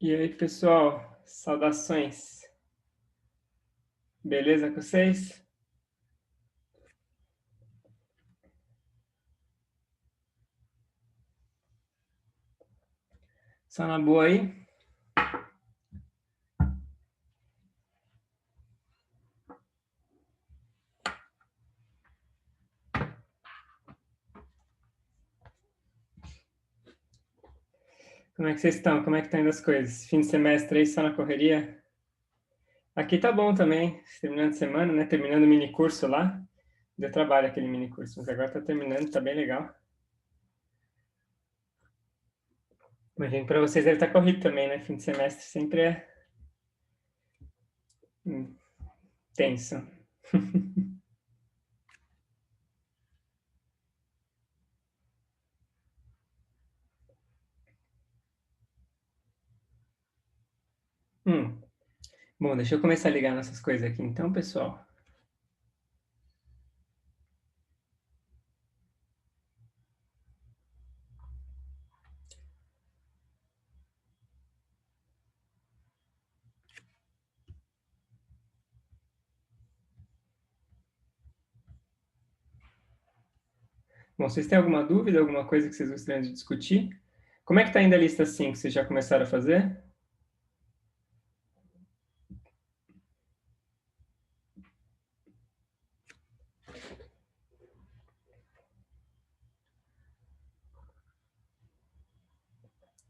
E aí, pessoal, saudações. Beleza com vocês? Só na boa aí? Como é que vocês estão? Como é que estão indo as coisas? Fim de semestre aí, só na correria? Aqui tá bom também, terminando a semana, né? Terminando o mini curso lá. Deu trabalho aquele mini curso, mas agora tá terminando, tá bem legal. Imagino que para vocês deve estar corrido também, né? Fim de semestre sempre é tenso. Hum. Bom, deixa eu começar a ligar nossas coisas aqui então, pessoal. Bom, vocês têm alguma dúvida, alguma coisa que vocês gostariam de discutir? Como é que tá ainda a lista 5? Vocês já começaram a fazer?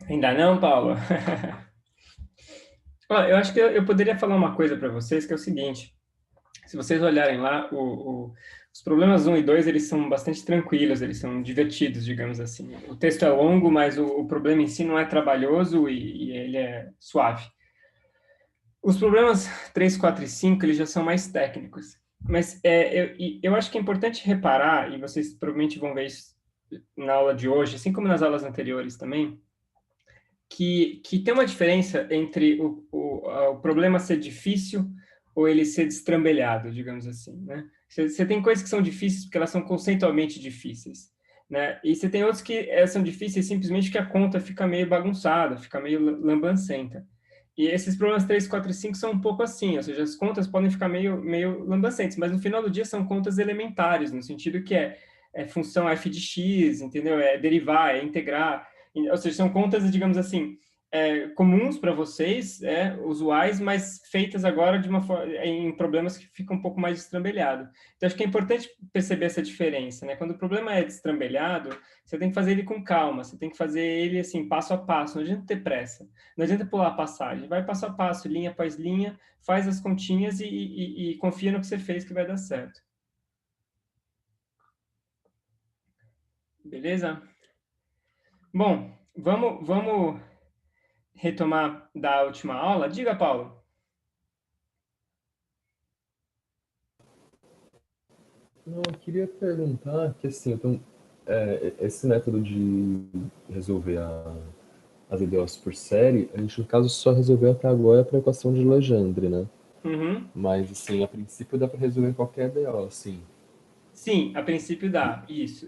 Ainda não, Paulo? Olha, eu acho que eu poderia falar uma coisa para vocês, que é o seguinte. Se vocês olharem lá, os problemas um e 2 eles são bastante tranquilos, eles são divertidos, digamos assim. O texto é longo, mas o problema em si não é trabalhoso e ele é suave. Os problemas 3, 4 e 5 eles já são mais técnicos. Mas eu acho que é importante reparar, e vocês provavelmente vão ver isso na aula de hoje, assim como nas aulas anteriores também, que tem uma diferença entre o problema ser difícil ou ele ser destrambelhado, digamos assim, né? Você tem coisas que são difíceis porque elas são conceitualmente difíceis, né? E você tem outros que são difíceis simplesmente porque a conta fica meio bagunçada, fica meio lambancenta. E esses problemas 3, 4 e 5 são um pouco assim, ou seja, as contas podem ficar meio lambancentes, mas no final do dia são contas elementares, no sentido que é função f de x, entendeu? É derivar, é integrar, ou seja, são contas, digamos assim, comuns para vocês, usuais, mas feitas agora em problemas que ficam um pouco mais destrambelhado. Então, acho que é importante perceber essa diferença, né? Quando o problema é destrambelhado, você tem que fazer ele com calma, você tem que fazer ele, assim, passo a passo, não adianta ter pressa, não adianta pular a passagem, vai passo a passo, linha após linha, faz as continhas e confia no que você fez que vai dar certo. Beleza? Bom, vamos retomar da última aula. Diga, Paulo. Não, eu queria perguntar que, assim, então, esse método de resolver as EDOs por série, a gente, no caso, só resolveu até agora para a equação de Legendre, né? Uhum. Mas, assim, a princípio dá para resolver qualquer EDO, assim. Sim, a princípio dá. Isso.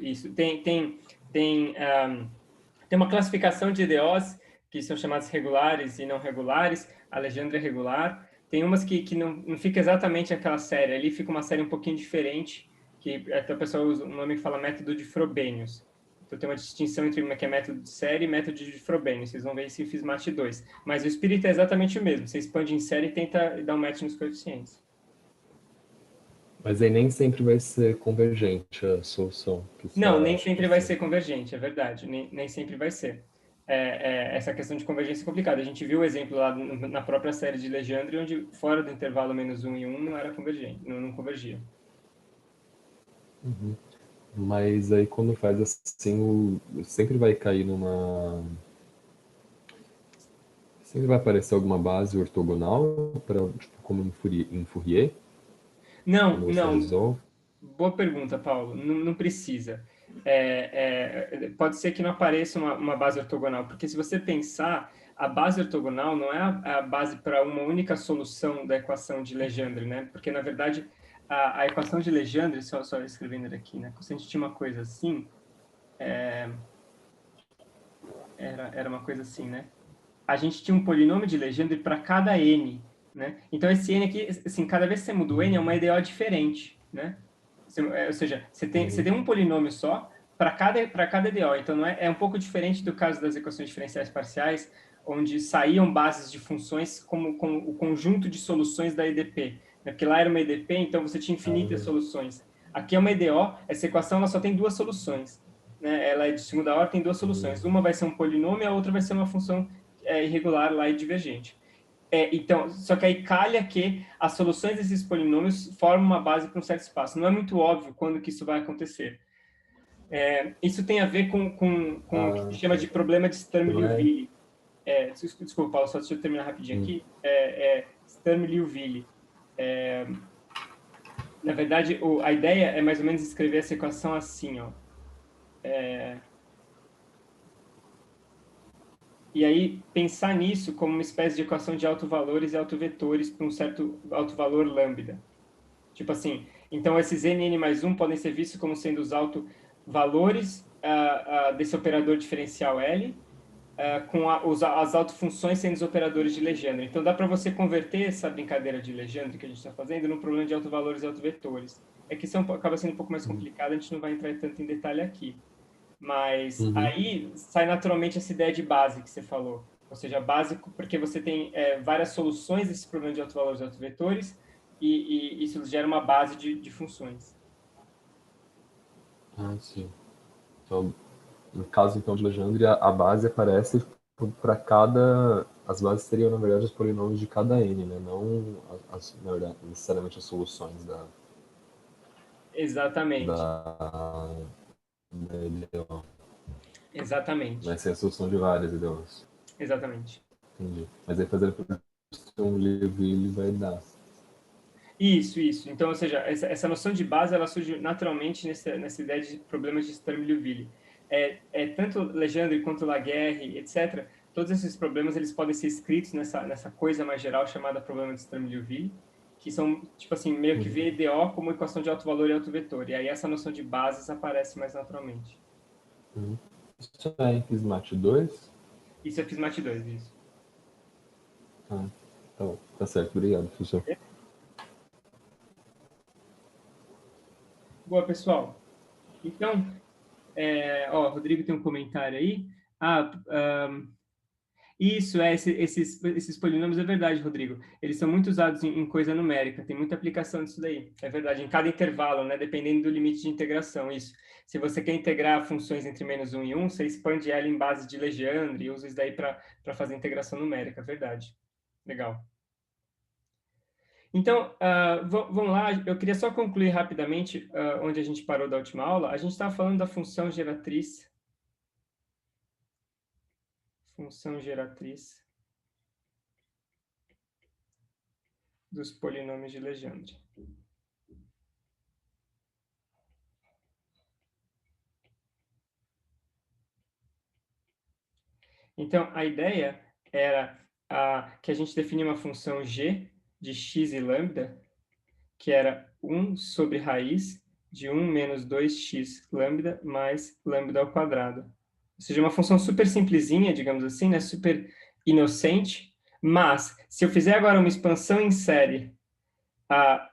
Tem uma classificação de EDOs que são chamadas regulares e não regulares. A Legendre é regular. Tem umas que não fica exatamente aquela série. Ali fica uma série um pouquinho diferente, que até o pessoal usa um nome que fala método de Frobenius. Então tem uma distinção entre uma que é método de série e método de Frobenius. Vocês vão ver isso em FISMAT 2. Mas o espírito é exatamente o mesmo. Você expande em série e tenta dar um match nos coeficientes. Mas aí nem sempre vai ser convergente a solução, que você Não, nem acha que sempre vai sim. ser convergente, é verdade. Nem sempre vai ser. Essa questão de convergência é complicada. A gente viu o exemplo lá na própria série de Legendre, onde fora do intervalo -1 e 1 não era convergente, não convergia. Mas aí quando faz assim, sempre vai cair numa. Sempre vai aparecer alguma base ortogonal, tipo, como em Fourier, Não, quando você não. resolve. Boa pergunta, Paulo. Não precisa. Pode ser que não apareça uma base ortogonal, porque se você pensar, a base ortogonal não é a base para uma única solução da equação de Legendre, né? Porque, na verdade, a equação de Legendre, só escrevendo ele aqui, né? Se a gente tinha uma coisa assim, era uma coisa assim, né? a gente tinha um polinômio de Legendre para cada n, né? Então, esse n aqui, assim, cada vez que você muda o n, é uma EDO diferente, né? Ou seja, você tem um polinômio só para cada EDO. Então, não é um pouco diferente do caso das equações diferenciais parciais, onde saíam bases de funções como o conjunto de soluções da EDP. Né? Porque lá era uma EDP, então você tinha infinitas soluções. Aqui é uma EDO, essa equação ela só tem duas soluções. Né? Ela é de segunda ordem, tem duas soluções. Uma vai ser um polinômio, a outra vai ser uma função irregular lá e divergente. Então, só que aí calha que as soluções desses polinômios formam uma base para um certo espaço. Não é muito óbvio quando que isso vai acontecer. Isso tem a ver com o que se chama de problema de Sturm-Liouville. Desculpa, Paulo, só deixa eu terminar rapidinho aqui. Sturm-Liouville. Na verdade, a ideia é mais ou menos escrever essa equação assim, ó. E aí, pensar nisso como uma espécie de equação de autovalores e autovetores para um certo autovalor lambda. Tipo assim, então esses nn mais 1 podem ser vistos como sendo os autovalores desse operador diferencial L, com as autofunções sendo os operadores de Legendre. Então, dá para você converter essa brincadeira de Legendre que a gente está fazendo num problema de autovalores e autovetores. É que isso acaba sendo um pouco mais complicado, a gente não vai entrar tanto em detalhe aqui. Mas aí sai naturalmente essa ideia de base que você falou. Ou seja, básico porque você tem várias soluções desse problema de autovalores e autovetores e isso gera uma base de funções. Sim. Então, no caso então de Legendre, a base aparece para cada... As bases seriam, na verdade, os polinômios de cada n, né? Não, na verdade, necessariamente as soluções Exatamente. da EDO. Exatamente. Vai ser a solução de várias EDOs. Exatamente. Entendi. Mas aí fazendo um Liouville vai dar. Isso. Então, ou seja, essa noção de base, ela surge naturalmente nessa ideia de problemas de Sturm-Liouville. Tanto Legendre quanto Laguerre, etc., todos esses problemas eles podem ser escritos nessa coisa mais geral chamada problema de Sturm-Liouville, que são, tipo assim, meio que ver EDO como equação de autovalor e autovetor. E aí essa noção de bases aparece mais naturalmente. Isso é em FISMAT 2? Isso é FISMAT 2, isso. Tá bom. Tá certo. Obrigado, professor. Boa, pessoal. Então, Rodrigo tem um comentário aí. Isso, esses polinômios é verdade, Rodrigo. Eles são muito usados em coisa numérica, tem muita aplicação disso daí. É verdade, em cada intervalo, né? Dependendo do limite de integração, isso. Se você quer integrar funções entre -1 e 1, você expande ela em base de Legendre e usa isso daí para fazer integração numérica, verdade. Legal. Então, vamos lá, eu queria só concluir rapidamente onde a gente parou da última aula. A gente estava falando da função geratriz. Função geratriz dos polinômios de Legendre. Então, a ideia era que a gente definia uma função g de x e lambda, que era 1 sobre raiz de 1 menos 2x lambda mais lambda ao quadrado. Ou seja, uma função super simplesinha, digamos assim, né? Super inocente, mas se eu fizer agora uma expansão em série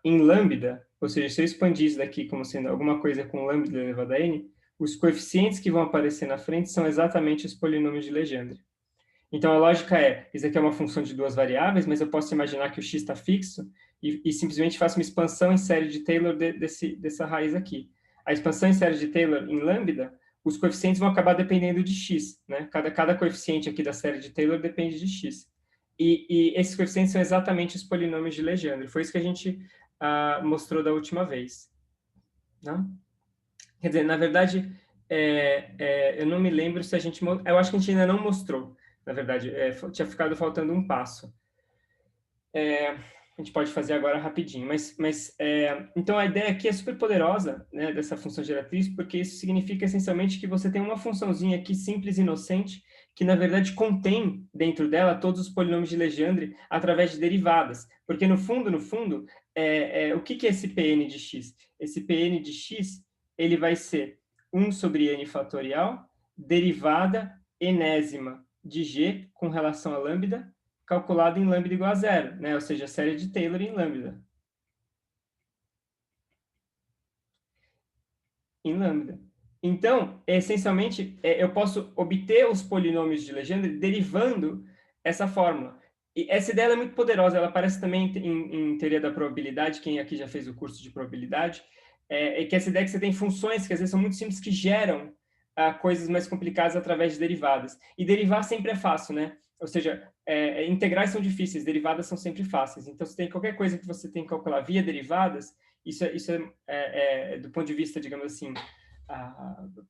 em lambda, ou seja, se eu expandir isso daqui como sendo alguma coisa com lambda elevado a n, os coeficientes que vão aparecer na frente são exatamente os polinômios de Legendre. Então, a lógica isso aqui é uma função de duas variáveis, mas eu posso imaginar que o x está fixo e simplesmente faço uma expansão em série de Taylor dessa raiz aqui. A expansão em série de Taylor em lambda, os coeficientes vão acabar dependendo de x, né? Cada coeficiente aqui da série de Taylor depende de x. E esses coeficientes são exatamente os polinômios de Legendre. Foi isso que a gente mostrou da última vez. Não? Quer dizer, na verdade, eu não me lembro se a gente... Eu acho que a gente ainda não mostrou. Na verdade, tinha ficado faltando um passo. A gente pode fazer agora rapidinho. Então, a ideia aqui é super poderosa, né, dessa função geratriz, porque isso significa, essencialmente, que você tem uma funçãozinha aqui simples e inocente, que, na verdade, contém dentro dela todos os polinômios de Legendre através de derivadas. Porque, no fundo, o que é esse Pn de x? Esse Pn de x, ele vai ser 1 sobre n fatorial, derivada enésima de G com relação a lambda, calculado em lambda igual a zero, né? Ou seja, a série de Taylor em lambda. Em lambda. Então, essencialmente, eu posso obter os polinômios de Legendre derivando essa fórmula. E essa ideia é muito poderosa, ela aparece também em teoria da probabilidade, quem aqui já fez o curso de probabilidade, que essa ideia que você tem funções que às vezes são muito simples, que geram coisas mais complicadas através de derivadas. E derivar sempre é fácil, né? Ou seja, integrais são difíceis, derivadas são sempre fáceis. Então, se tem qualquer coisa que você tem que calcular via derivadas, isso do ponto de vista, digamos assim,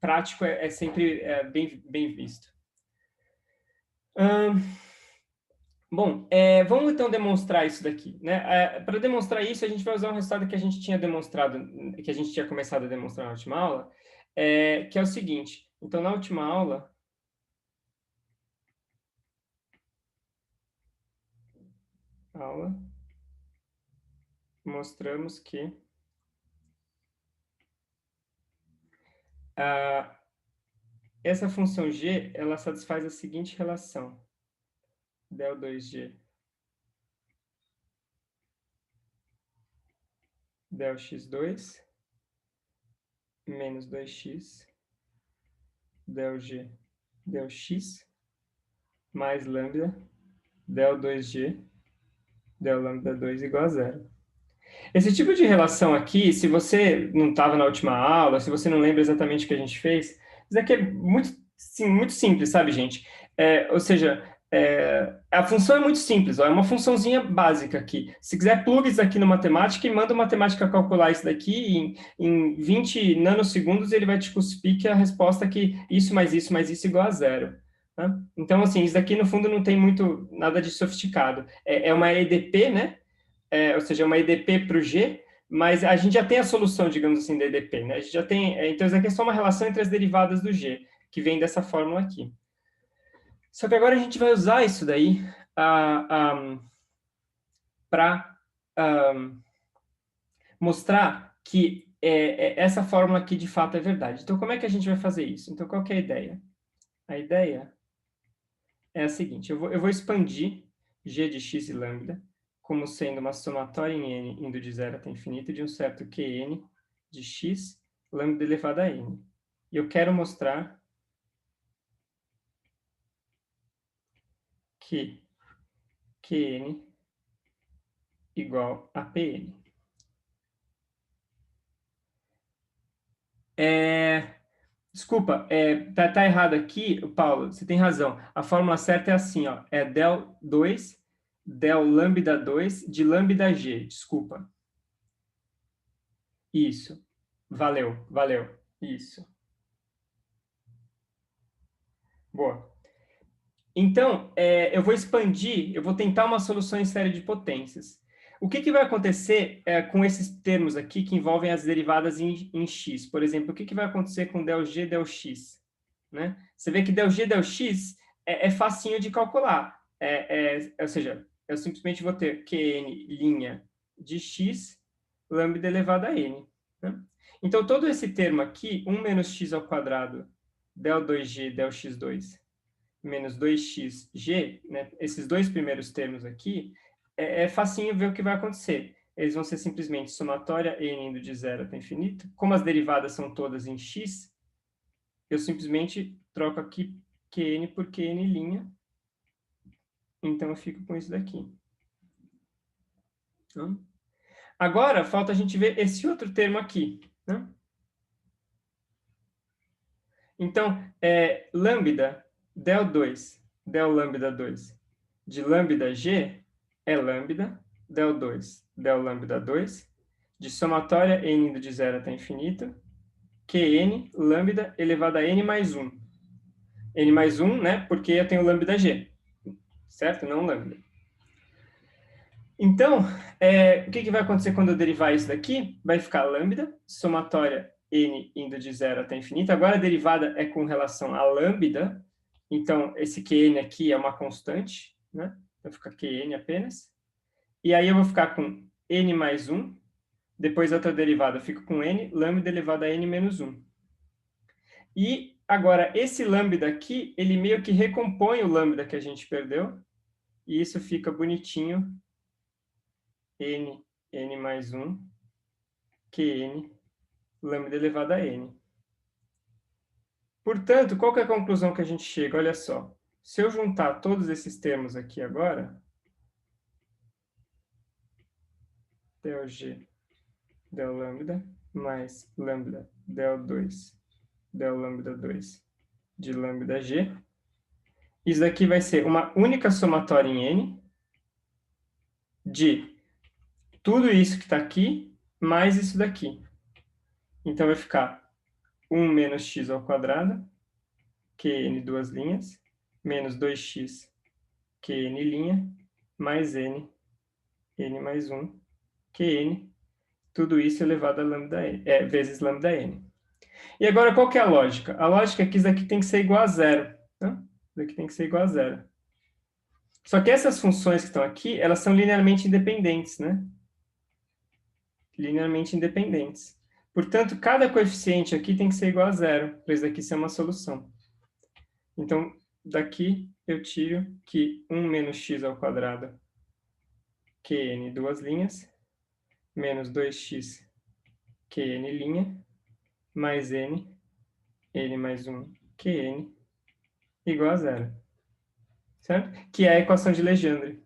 prático, é sempre bem visto. Bom, vamos então demonstrar isso daqui, né? Para demonstrar isso, a gente vai usar um resultado que a gente tinha demonstrado, que a gente tinha começado a demonstrar na última aula, que é o seguinte. Então, na última aula, mostramos que essa função g, ela satisfaz a seguinte relação. Del 2g del x2 menos 2x del g del x mais lambda del 2g del lambda 2 igual a zero. Esse tipo de relação aqui, se você não estava na última aula, se você não lembra exatamente o que a gente fez, isso aqui é muito, sim, muito simples, sabe, gente? Ou seja, a função é muito simples, ó, é uma funçãozinha básica aqui. Se quiser, plugue isso aqui no matemática e manda o matemática calcular isso daqui, em 20 nanosegundos ele vai te cuspir que a resposta é que isso mais isso igual a zero. Tá? Então, assim, isso daqui no fundo não tem muito nada de sofisticado. É uma EDP, né? Ou seja, uma EDP para o G, mas a gente já tem a solução, digamos assim, da EDP, né? A gente já tem, então isso aqui é só uma relação entre as derivadas do G, que vem dessa fórmula aqui. Só que agora a gente vai usar isso daí para mostrar que essa fórmula aqui de fato é verdade. Então, como é que a gente vai fazer isso? Então, qual que é a ideia? A ideia é a seguinte, eu vou expandir G de x e lambda como sendo uma somatória em n indo de 0 até infinito de um certo Qn de x, lambda elevado a n. E eu quero mostrar que Qn igual a Pn. Desculpa, tá errado aqui, Paulo, você tem razão. A fórmula certa é assim, ó, é del 2, del lambda 2 de lambda g, desculpa. Isso, valeu, isso. Boa. Então, eu vou expandir, eu vou tentar uma solução em série de potências. O que vai acontecer com esses termos aqui que envolvem as derivadas em x? Por exemplo, o que vai acontecer com del g, del x? Né? Você vê que del g, del x é facinho de calcular. Ou seja, eu simplesmente vou ter Qn linha de x, lambda elevado a n. Né? Então, todo esse termo aqui, 1 menos x ao quadrado del 2g, del x2, menos 2xg, né, esses dois primeiros termos aqui, é facinho ver o que vai acontecer. Eles vão ser simplesmente somatória n indo de 0 até infinito. Como as derivadas são todas em x, eu simplesmente troco aqui Qn por Qn'. Então, eu fico com isso daqui. Agora, falta a gente ver esse outro termo aqui. Né? Então, lambda del 2, del lambda 2, de lambda g, é lambda, del 2, del lambda 2, de somatória n indo de 0 até infinito, Qn, lambda, elevado a n mais 1. N mais 1, né, porque eu tenho lambda g, certo? Não lambda. Então, o que vai acontecer quando eu derivar isso daqui? Vai ficar lambda, somatória n indo de 0 até infinito. Agora a derivada é com relação a lambda, então esse Qn aqui é uma constante, né? Então fica Qn apenas. E aí eu vou ficar com n mais 1, depois outra derivada eu fico com n, lambda elevado a n menos 1. E Agora, esse lambda aqui, ele meio que recompõe o lambda que a gente perdeu, e isso fica bonitinho, n mais 1, qn, lambda elevado a n. Portanto, qual que é a conclusão que a gente chega? Olha só, se eu juntar todos esses termos aqui agora, del g del lambda mais lambda del 2 del lambda 2 de lambda g, isso daqui vai ser uma única somatória em n de tudo isso que está aqui mais isso daqui. Então vai ficar 1 menos x ao quadrado, qn duas linhas, menos 2x, qn linha, mais n mais 1, qn, tudo isso elevado a lambda n, vezes lambda n. E agora, qual que é a lógica? A lógica é que isso daqui tem que ser igual a zero. Tá? Isso daqui tem que ser igual a zero. Só que essas funções que estão aqui, elas são linearmente independentes, né? Linearmente independentes. Portanto, cada coeficiente aqui tem que ser igual a zero, para isso daqui ser uma solução. Então, daqui eu tiro que 1 menos x ao quadrado, qn duas linhas, menos 2x, qn linha, mais n mais 1, qn, igual a zero. Certo? Que é a equação de Legendre.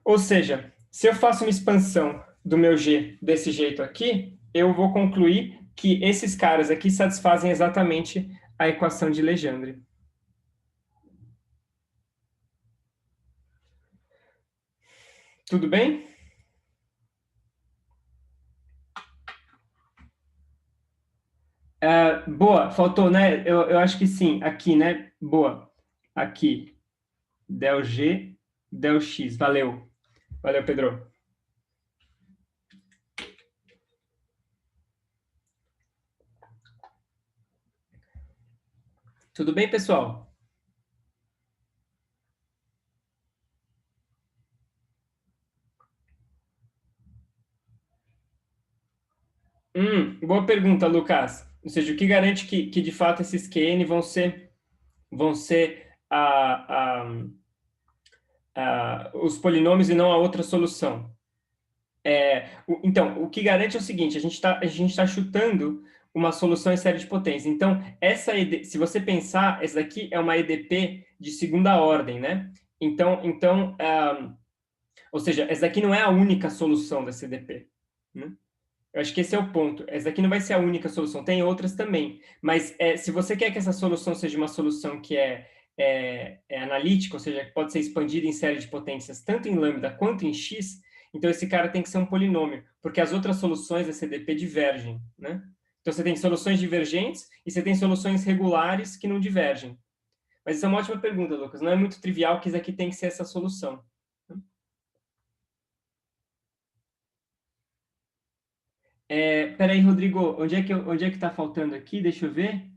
Ou seja, se eu faço uma expansão do meu G desse jeito aqui, eu vou concluir que esses caras aqui satisfazem exatamente a equação de Legendre. Tudo bem? Boa, faltou, né? Eu acho que sim, aqui, né? Boa. Aqui, del G, del X. Valeu. Valeu, Pedro. Tudo bem, pessoal? Boa pergunta, Lucas. Ou seja, o que garante que de fato esses QN vão ser os polinômios e não a outra solução? Então, o que garante é o seguinte, a gente tá chutando uma solução em série de potência. Então, se você pensar, essa daqui é uma EDP de segunda ordem, né? Então ou seja, essa daqui não é a única solução dessa EDP, né? Eu acho que esse é o ponto. Essa daqui não vai ser a única solução, tem outras também. Mas se você quer que essa solução seja uma solução que é analítica, ou seja, que pode ser expandida em série de potências, tanto em lambda quanto em x, então esse cara tem que ser um polinômio, porque as outras soluções da CDP divergem, né? Então você tem soluções divergentes e você tem soluções regulares que não divergem. Mas isso é uma ótima pergunta, Lucas. Não é muito trivial que isso aqui tem que ser essa solução. Peraí, Rodrigo, onde é que está faltando aqui? Deixa eu ver.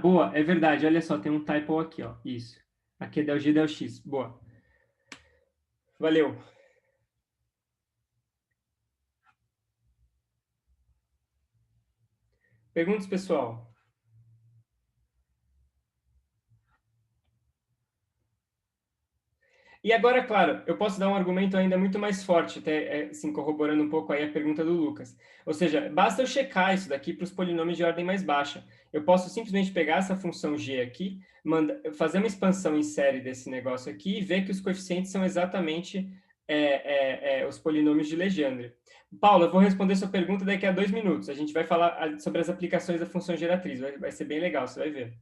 Boa, é verdade. Olha só, tem um typo aqui, ó. Isso. Aqui é del G, del X. Boa. Valeu. Perguntas, pessoal? E agora, claro, eu posso dar um argumento ainda muito mais forte, até assim, corroborando um pouco aí a pergunta do Lucas. Ou seja, basta eu checar isso daqui para os polinômios de ordem mais baixa. Eu posso simplesmente pegar essa função g aqui, fazer uma expansão em série desse negócio aqui e ver que os coeficientes são exatamente os polinômios de Legendre. Paulo, eu vou responder sua pergunta daqui a 2 minutos. A gente vai falar sobre as aplicações da função geratriz. Vai ser bem legal, você vai ver.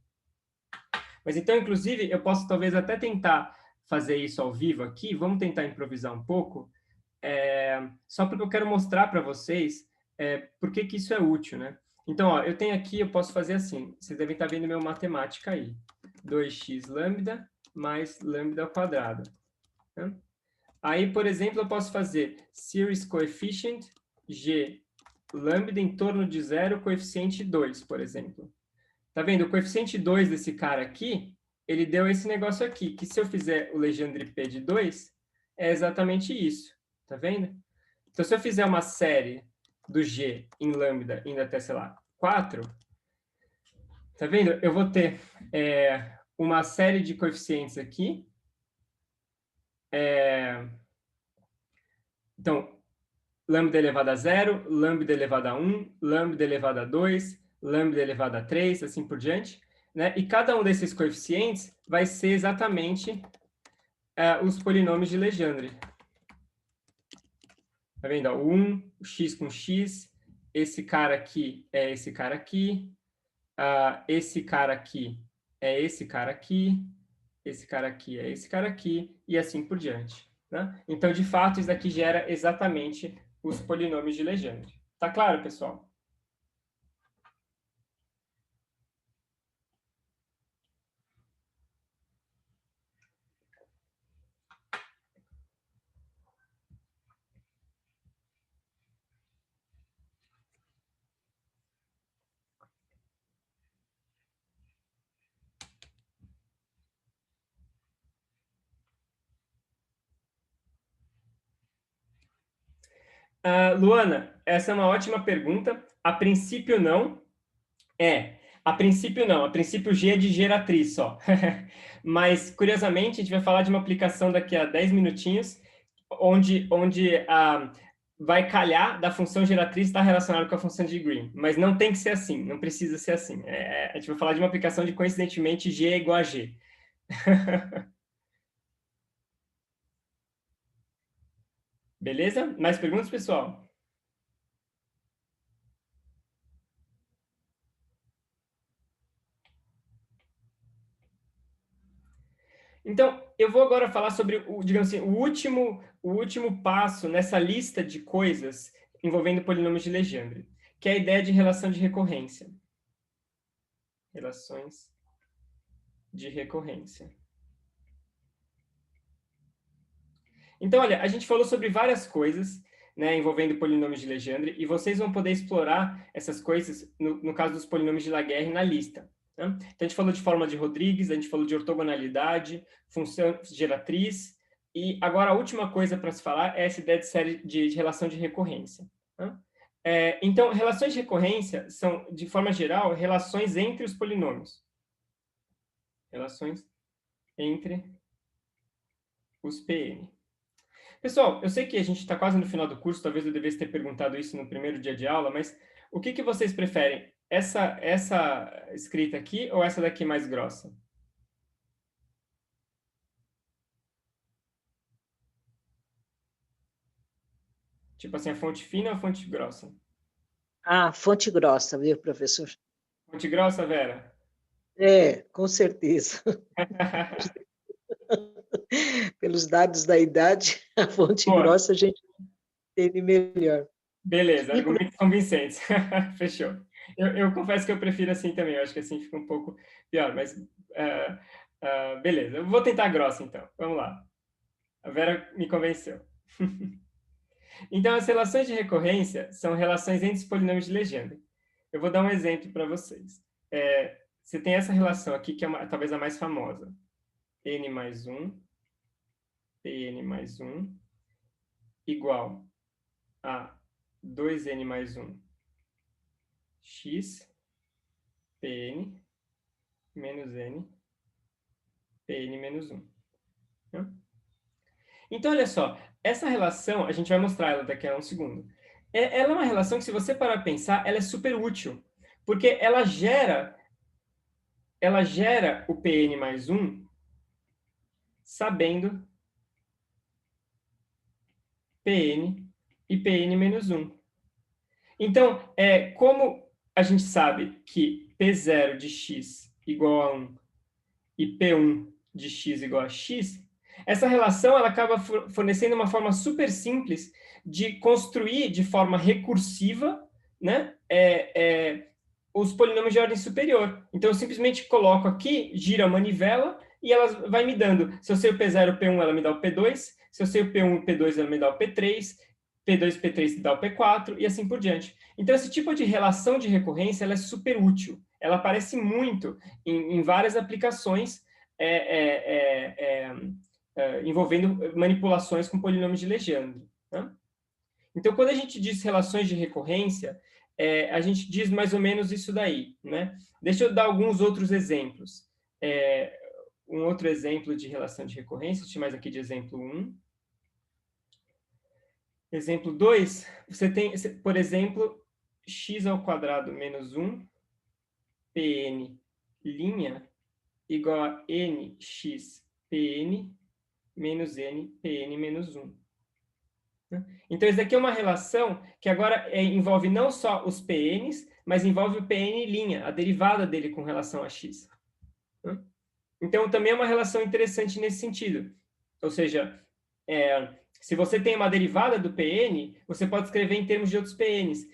Mas então, inclusive, eu posso talvez até tentar fazer isso ao vivo aqui. Vamos tentar improvisar um pouco, só porque eu quero mostrar para vocês por que isso é útil, né? Então, ó, eu tenho aqui, eu posso fazer assim. Vocês devem estar vendo meu matemática aí. 2x lambda mais lambda ao quadrado. Né? Aí, por exemplo, eu posso fazer series coefficient g lambda em torno de 0, coeficiente 2, por exemplo. Tá vendo? O coeficiente 2 desse cara aqui, ele deu esse negócio aqui, que se eu fizer o Legendre P de 2, é exatamente isso. Tá vendo? Então, se eu fizer uma série do G em lambda indo até, sei lá, 4, tá vendo? Eu vou ter uma série de coeficientes aqui. Então, lambda elevado a 0, lambda elevado a 1, lambda elevado a 2, lambda elevado a 3, assim por diante. Né? E cada um desses coeficientes vai ser exatamente os polinômios de Legendre. Tá vendo? O 1, o x com x, esse cara aqui é esse cara aqui, esse cara aqui é esse cara aqui, esse cara aqui é esse cara aqui, e assim por diante. Né? Então, de fato, isso daqui gera exatamente os polinômios de Legendre. Tá claro, pessoal? Luana, essa é uma ótima pergunta. A princípio, não. A princípio, não. A princípio, G é de geratriz só. Mas, curiosamente, a gente vai falar de uma aplicação daqui a 10 minutinhos, onde vai calhar da função geratriz estar relacionado com a função de Green. Mas não tem que ser assim, não precisa ser assim. A gente vai falar de uma aplicação de, coincidentemente, G é igual a G. Beleza? Mais perguntas, pessoal? Então, eu vou agora falar sobre, digamos assim, o último passo nessa lista de coisas envolvendo polinômios de Legendre, que é a ideia de relação de recorrência. Relações de recorrência. Então, olha, a gente falou sobre várias coisas, né, envolvendo polinômios de Legendre, e vocês vão poder explorar essas coisas, no caso dos polinômios de Laguerre, na lista. Né? Então, a gente falou de fórmula de Rodrigues, a gente falou de ortogonalidade, função geratriz, e agora a última coisa para se falar é essa ideia de série de relação de recorrência. Né? Então, relações de recorrência são, de forma geral, relações entre os polinômios. Relações entre os PN. Pessoal, eu sei que a gente está quase no final do curso, talvez eu devesse ter perguntado isso no primeiro dia de aula, mas o que vocês preferem? Essa escrita aqui ou essa daqui mais grossa? Tipo assim, a fonte fina ou a fonte grossa? Fonte grossa, viu, professor? Fonte grossa, Vera? Com certeza. Pelos dados da idade, a fonte grossa a gente entende melhor. Beleza, argumentos convincentes. Fechou. Eu confesso que eu prefiro assim também, eu acho que assim fica um pouco pior, mas beleza. Eu vou tentar grossa, então. Vamos lá. A Vera me convenceu. Então, as relações de recorrência são relações entre os polinômios de Legendre. Eu vou dar um exemplo para vocês. Você tem essa relação aqui, que é talvez a mais famosa. N mais 1, Pn mais 1, igual a 2N mais 1, x, Pn, menos N, Pn menos 1. Então, olha só, essa relação, a gente vai mostrar ela daqui a um segundo. Ela é uma relação que, se você parar para pensar, ela é super útil, porque ela gera o Pn mais 1 sabendo Pn e Pn menos 1. Então, como a gente sabe que P0 de x igual a 1 e P1 de x igual a x, essa relação ela acaba fornecendo uma forma super simples de construir de forma recursiva, né, os polinômios de ordem superior. Então, eu simplesmente coloco aqui, gira a manivela, e ela vai me dando. Se eu sei o P0 e o P1, ela me dá o P2. Se eu sei o P1 e o P2, ela me dá o P3. P2 e P3 me dá o P4, e assim por diante. Então, esse tipo de relação de recorrência ela é super útil. Ela aparece muito em várias aplicações, envolvendo manipulações com polinômios de Legendre. Né? Então, quando a gente diz relações de recorrência, a gente diz mais ou menos isso daí. Né? Deixa eu dar alguns outros exemplos. Um outro exemplo de relação de recorrência, deixa eu mais aqui de exemplo 1. Exemplo 2, você tem, por exemplo, x² menos 1, Pn' igual a nx Pn menos n Pn menos 1. Então, isso daqui é uma relação que agora envolve não só os Pns, mas envolve o Pn', a derivada dele com relação a x. Então, também é uma relação interessante nesse sentido. Ou seja, se você tem uma derivada do Pn, você pode escrever em termos de outros Pns.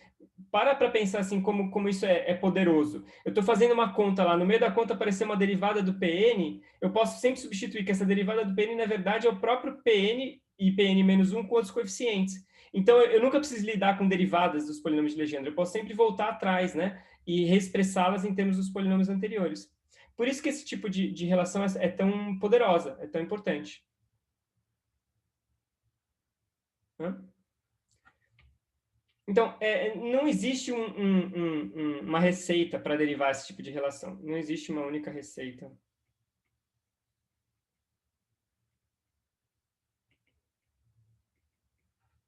Para pensar assim como isso é poderoso. Eu estou fazendo uma conta lá, no meio da conta aparecer uma derivada do Pn, eu posso sempre substituir que essa derivada do Pn, na verdade, é o próprio Pn e Pn menos 1 com outros coeficientes. Então, eu nunca preciso lidar com derivadas dos polinômios de Legendre. Eu posso sempre voltar atrás, né? E reexpressá-las em termos dos polinômios anteriores. Por isso que esse tipo de relação é tão poderosa, é tão importante. Então, não existe uma receita para derivar esse tipo de relação. Não existe uma única receita.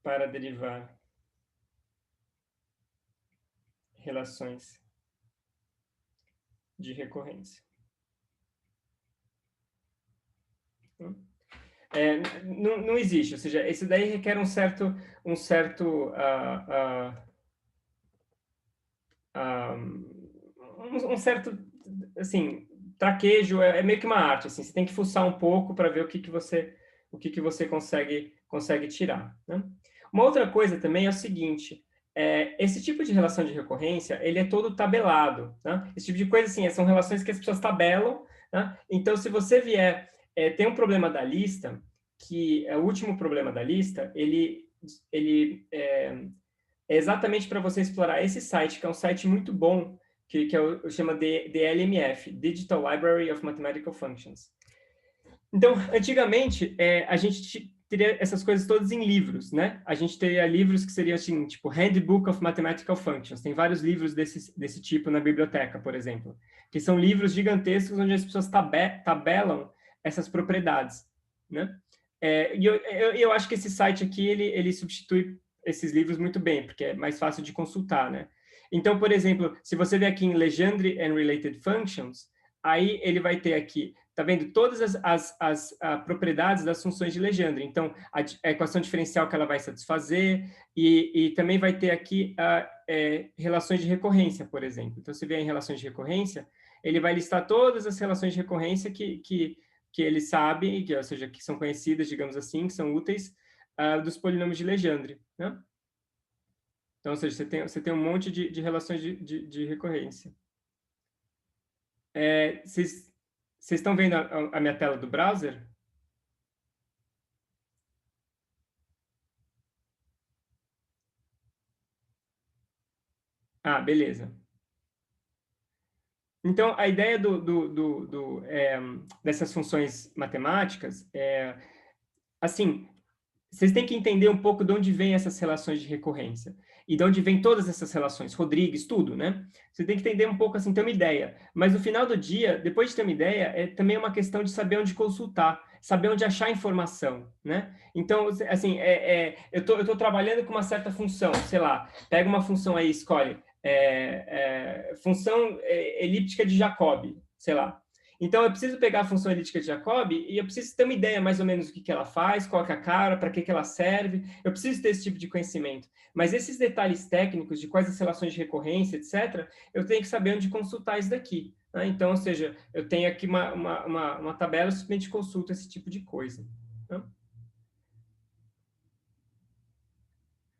Para derivar relações de recorrência. Não existe, ou seja, esse daí requer um certo assim, traquejo, é meio que uma arte, assim, você tem que fuçar um pouco para ver o que você consegue tirar. Né? Uma outra coisa também é o seguinte, esse tipo de relação de recorrência, ele é todo tabelado. Né? Esse tipo de coisa, assim, são relações que as pessoas tabelam. Né? Então, se você vier, tem um problema da lista, que é o último problema da lista, ele é exatamente para você explorar esse site, que é um site muito bom, que chama DLMF, Digital Library of Mathematical Functions. Então, antigamente, a gente teria essas coisas todas em livros, né? A gente teria livros que seriam assim, tipo Handbook of Mathematical Functions. Tem vários livros desse tipo na biblioteca, por exemplo, que são livros gigantescos onde as pessoas tabelam essas propriedades, né? E eu acho que esse site aqui, ele substitui esses livros muito bem, porque é mais fácil de consultar, né? Então, por exemplo, se você ver aqui em Legendre and Related Functions, aí ele vai ter aqui, tá vendo? Todas as propriedades das funções de Legendre. Então, a equação diferencial que ela vai satisfazer, e também vai ter aqui relações de recorrência, por exemplo. Então, você vê em relações de recorrência, ele vai listar todas as relações de recorrência que ele sabe, ou seja, que são conhecidas, digamos assim, que são úteis, dos polinômios de Legendre. Né? Então, ou seja, você tem um monte de relações de recorrência. Vocês estão vendo a minha tela do browser? Ah, beleza. Então, a ideia dessas funções matemáticas assim, vocês têm que entender um pouco de onde vêm essas relações de recorrência. E de onde vêm todas essas relações, Rodrigues, tudo, né? Você tem que entender um pouco, assim, ter uma ideia. Mas no final do dia, depois de ter uma ideia, é também uma questão de saber onde consultar, saber onde achar informação, né? Então, assim, eu tô trabalhando com uma certa função, sei lá, pega uma função aí, escolhe, função elíptica de Jacobi, sei lá. Então, eu preciso pegar a função elíptica de Jacobi e eu preciso ter uma ideia mais ou menos do que ela faz, qual é a cara, para que ela serve. Eu preciso ter esse tipo de conhecimento. Mas esses detalhes técnicos de quais as relações de recorrência, etc., eu tenho que saber onde consultar isso daqui. Né? Então, ou seja, eu tenho aqui uma tabela, eu simplesmente consulto esse tipo de coisa. Né?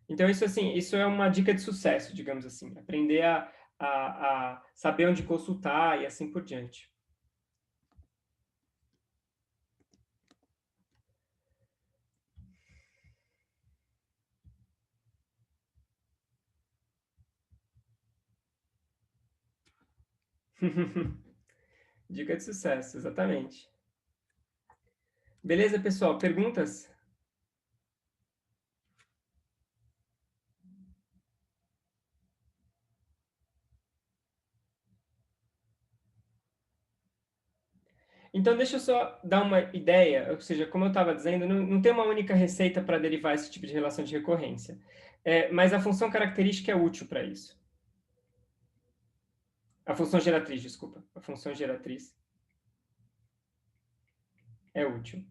Então, isso, assim, isso é uma dica de sucesso, digamos assim. Aprender a saber onde consultar e assim por diante. Dica de sucesso, exatamente. Beleza, pessoal? Perguntas? Então, deixa eu só dar uma ideia, ou seja, como eu estava dizendo, não tem uma única receita para derivar esse tipo de relação de recorrência. Mas a função característica é útil para isso. A função geratriz, desculpa. A função geratriz é útil.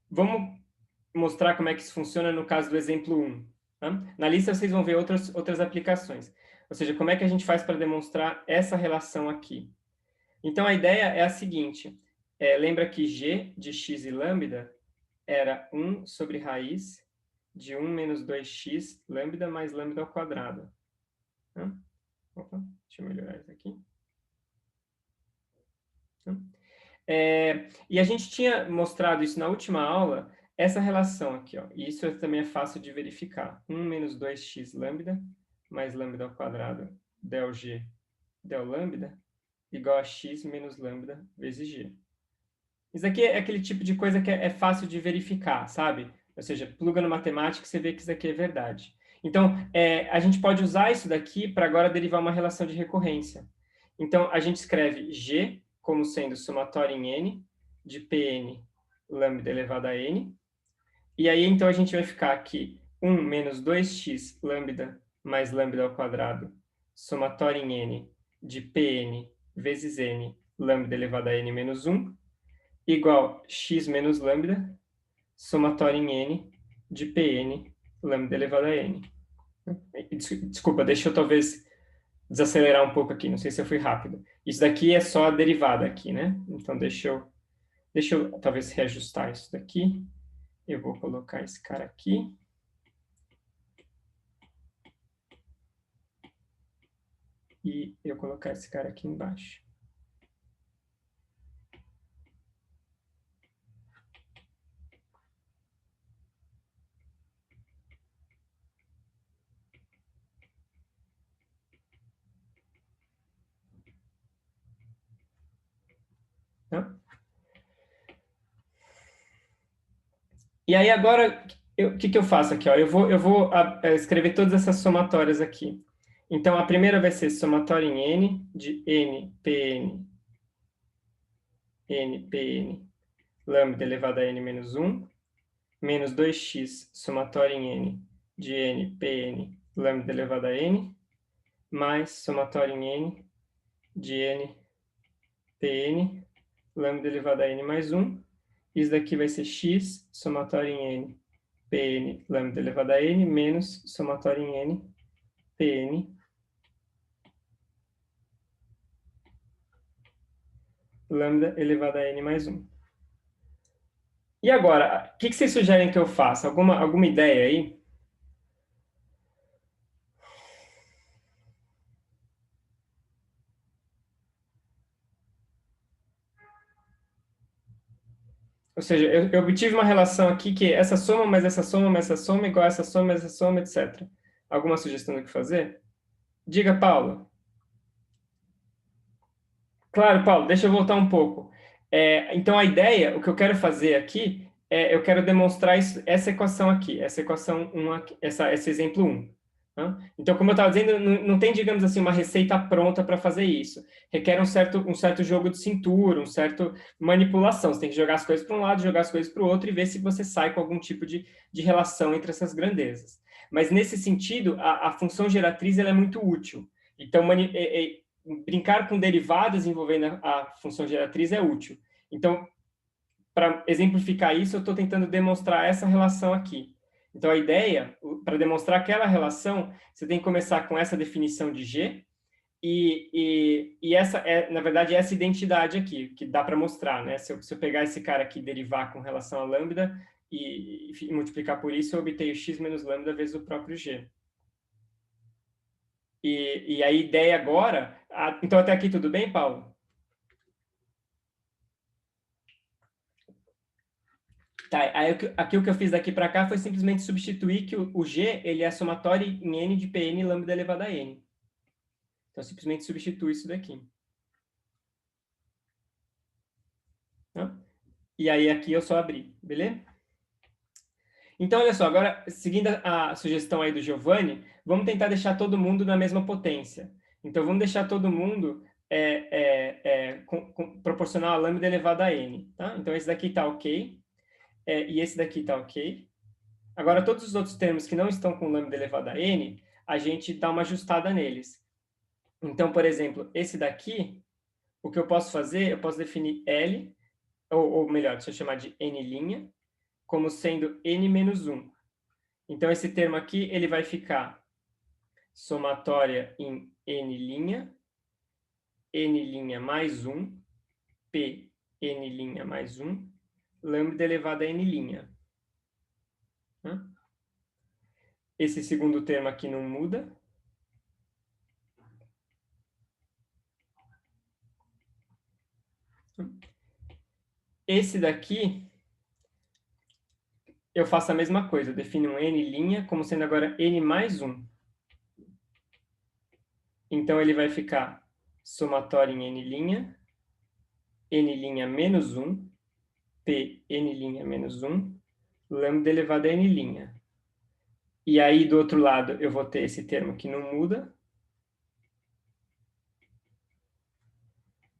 Vamos mostrar como é que isso funciona no caso do exemplo 1. Tá? Na lista vocês vão ver outras aplicações. Ou seja, como é que a gente faz para demonstrar essa relação aqui. Então, a ideia é a seguinte. Lembra que g de x e lambda era 1 sobre raiz de 1 menos 2x lambda mais lambda ao quadrado. Tá? Opa, deixa eu melhorar isso aqui. Tá? E a gente tinha mostrado isso na última aula, essa relação aqui, ó. E isso também é fácil de verificar. 1 menos 2x lambda mais lambda ao quadrado del g del lambda igual a x menos lambda vezes g. Isso aqui é aquele tipo de coisa que é fácil de verificar, sabe? Ou seja, pluga no matemática e você vê que isso aqui é verdade. Então, a gente pode usar isso daqui para agora derivar uma relação de recorrência. Então, a gente escreve g como sendo somatório em n de Pn lambda elevado a n. E aí, então, a gente vai ficar aqui 1 menos 2x lambda mais lambda ao quadrado somatório em n de Pn vezes n lambda elevado a n menos 1 igual x menos lambda somatório em n de Pn lambda elevado a n. Desculpa, deixa eu talvez desacelerar um pouco aqui, não sei se eu fui rápido. Isso daqui é só a derivada aqui, né? Então, deixa eu talvez reajustar isso daqui. Eu vou colocar esse cara aqui. E eu colocar esse cara aqui embaixo. Tá? E aí agora, o que eu faço aqui? Ó? Eu vou escrever todas essas somatórias aqui. Então, a primeira vai ser somatória em n, de n, Pn, lambda elevado a n menos 1, menos 2x, somatória em n, de n, Pn, lambda elevado a n, mais somatória em n, de n, Pn, lambda elevado a n mais 1. Isso daqui vai ser x, somatório em n, Pn, lambda elevado a n, menos somatório em n, Pn, lambda elevado a n mais 1. E agora, o que vocês sugerem que eu faça? Alguma ideia aí? Ou seja, eu obtive uma relação aqui que essa soma mais essa soma mais essa soma igual a essa soma mais essa soma, etc. Alguma sugestão do que fazer? Diga, Paulo. Claro, Paulo, deixa eu voltar um pouco. Então, a ideia, o que eu quero fazer aqui, eu quero demonstrar essa equação aqui, essa equação 1, aqui, esse exemplo 1. Tá? Então, como eu estava dizendo, não tem, digamos assim, uma receita pronta para fazer isso. Requer um certo jogo de cintura, uma certa manipulação. Você tem que jogar as coisas para um lado, jogar as coisas para o outro e ver se você sai com algum tipo de relação entre essas grandezas. Mas, nesse sentido, a função geratriz ela é muito útil. Então, brincar com derivadas envolvendo a função geratriz é útil. Então, para exemplificar isso, eu estou tentando demonstrar essa relação aqui. Então, a ideia, para demonstrar aquela relação, você tem que começar com essa definição de G, e essa na verdade, essa identidade aqui, que dá para mostrar, né? Se eu pegar esse cara aqui e derivar com relação a lambda e multiplicar por isso, eu obtenho x menos lambda vezes o próprio G. E a ideia agora... então, até aqui tudo bem, Paulo? Tá, aí aqui o que eu fiz daqui para cá foi simplesmente substituir que o G ele é somatório em n de Pn lambda elevado a n. Então, simplesmente substitui isso daqui. E aí aqui eu só abri, beleza? Então, olha só, agora, seguindo a sugestão aí do Giovanni, vamos tentar deixar todo mundo na mesma potência. Então, vamos deixar todo mundo proporcional a lambda elevado a n. Tá? Então, esse daqui está ok, e esse daqui está ok. Agora, todos os outros termos que não estão com lambda elevado a n, a gente dá uma ajustada neles. Então, por exemplo, esse daqui, o que eu posso fazer, eu posso definir L, ou melhor, deixa eu chamar de n', como sendo n menos 1. Então, esse termo aqui, ele vai ficar somatória em n', n' mais 1, p n' mais 1, lambda elevado a n'. Esse segundo termo aqui não muda. Esse daqui, eu faço a mesma coisa. Eu defino um n' como sendo agora n mais 1. Então, ele vai ficar somatório em n', n' menos 1, p n' menos 1, lambda elevado a n'. E aí, do outro lado, eu vou ter esse termo que não muda.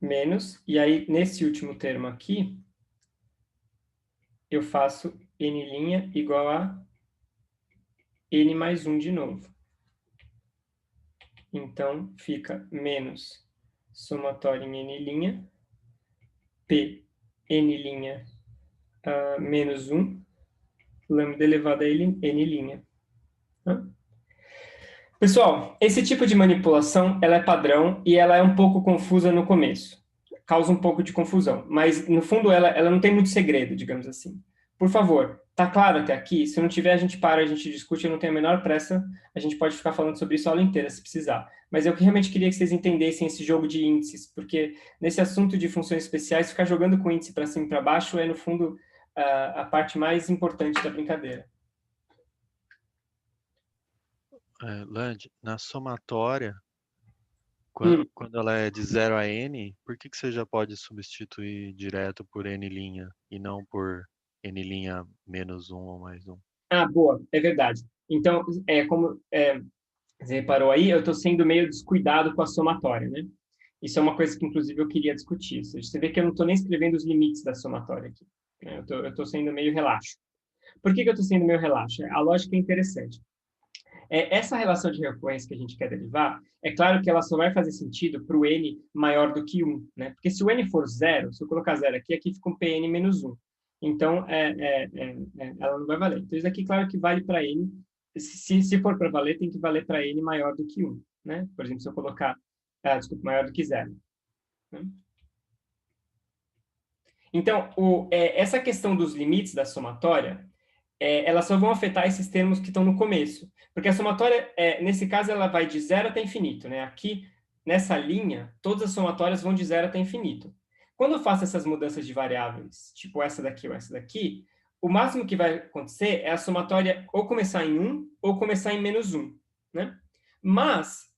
Menos. E aí, nesse último termo aqui, eu faço n' igual a n mais 1 de novo. Então, fica menos somatório em n', p n' menos 1, lambda elevado a n'. Pessoal, esse tipo de manipulação, ela é padrão e ela é um pouco confusa no começo. Causa um pouco de confusão, mas no fundo ela não tem muito segredo, digamos assim. Por favor, tá claro até aqui? Se não tiver, a gente para, a gente discute, eu não tenho a menor pressa, a gente pode ficar falando sobre isso a aula inteira, se precisar. Mas eu realmente queria que vocês entendessem esse jogo de índices, porque nesse assunto de funções especiais, ficar jogando com índice para cima e para baixo é, no fundo, a parte mais importante da brincadeira. Land, na somatória, quando ela é de 0 a n, por que você já pode substituir direto por n' e não por n' menos 1 ou mais 1? Ah, boa, é verdade. Então, como você reparou aí, eu estou sendo meio descuidado com a somatória, né? Isso é uma coisa que, inclusive, eu queria discutir. Você vê que eu não estou nem escrevendo os limites da somatória aqui, né? Eu estou sendo meio relaxo. Por que eu estou sendo meio relaxo? A lógica é interessante. Essa relação de recorrência que a gente quer derivar, é claro que ela só vai fazer sentido para o n maior do que 1, né? Porque se o n for 0, se eu colocar 0 aqui, aqui fica um pn menos 1. Então, ela não vai valer. Então, isso aqui, claro que vale para n. Se for para valer, tem que valer para n maior do que 1, né? Por exemplo, se eu colocar, maior do que 0. Né? Então, essa questão dos limites da somatória, elas só vão afetar esses termos que estão no começo. Porque a somatória, nesse caso, ela vai de 0 até infinito. Né? Aqui, nessa linha, todas as somatórias vão de 0 até infinito. Quando eu faço essas mudanças de variáveis, tipo essa daqui ou essa daqui, o máximo que vai acontecer é a somatória ou começar em 1 ou começar em menos 1. Né? Mas,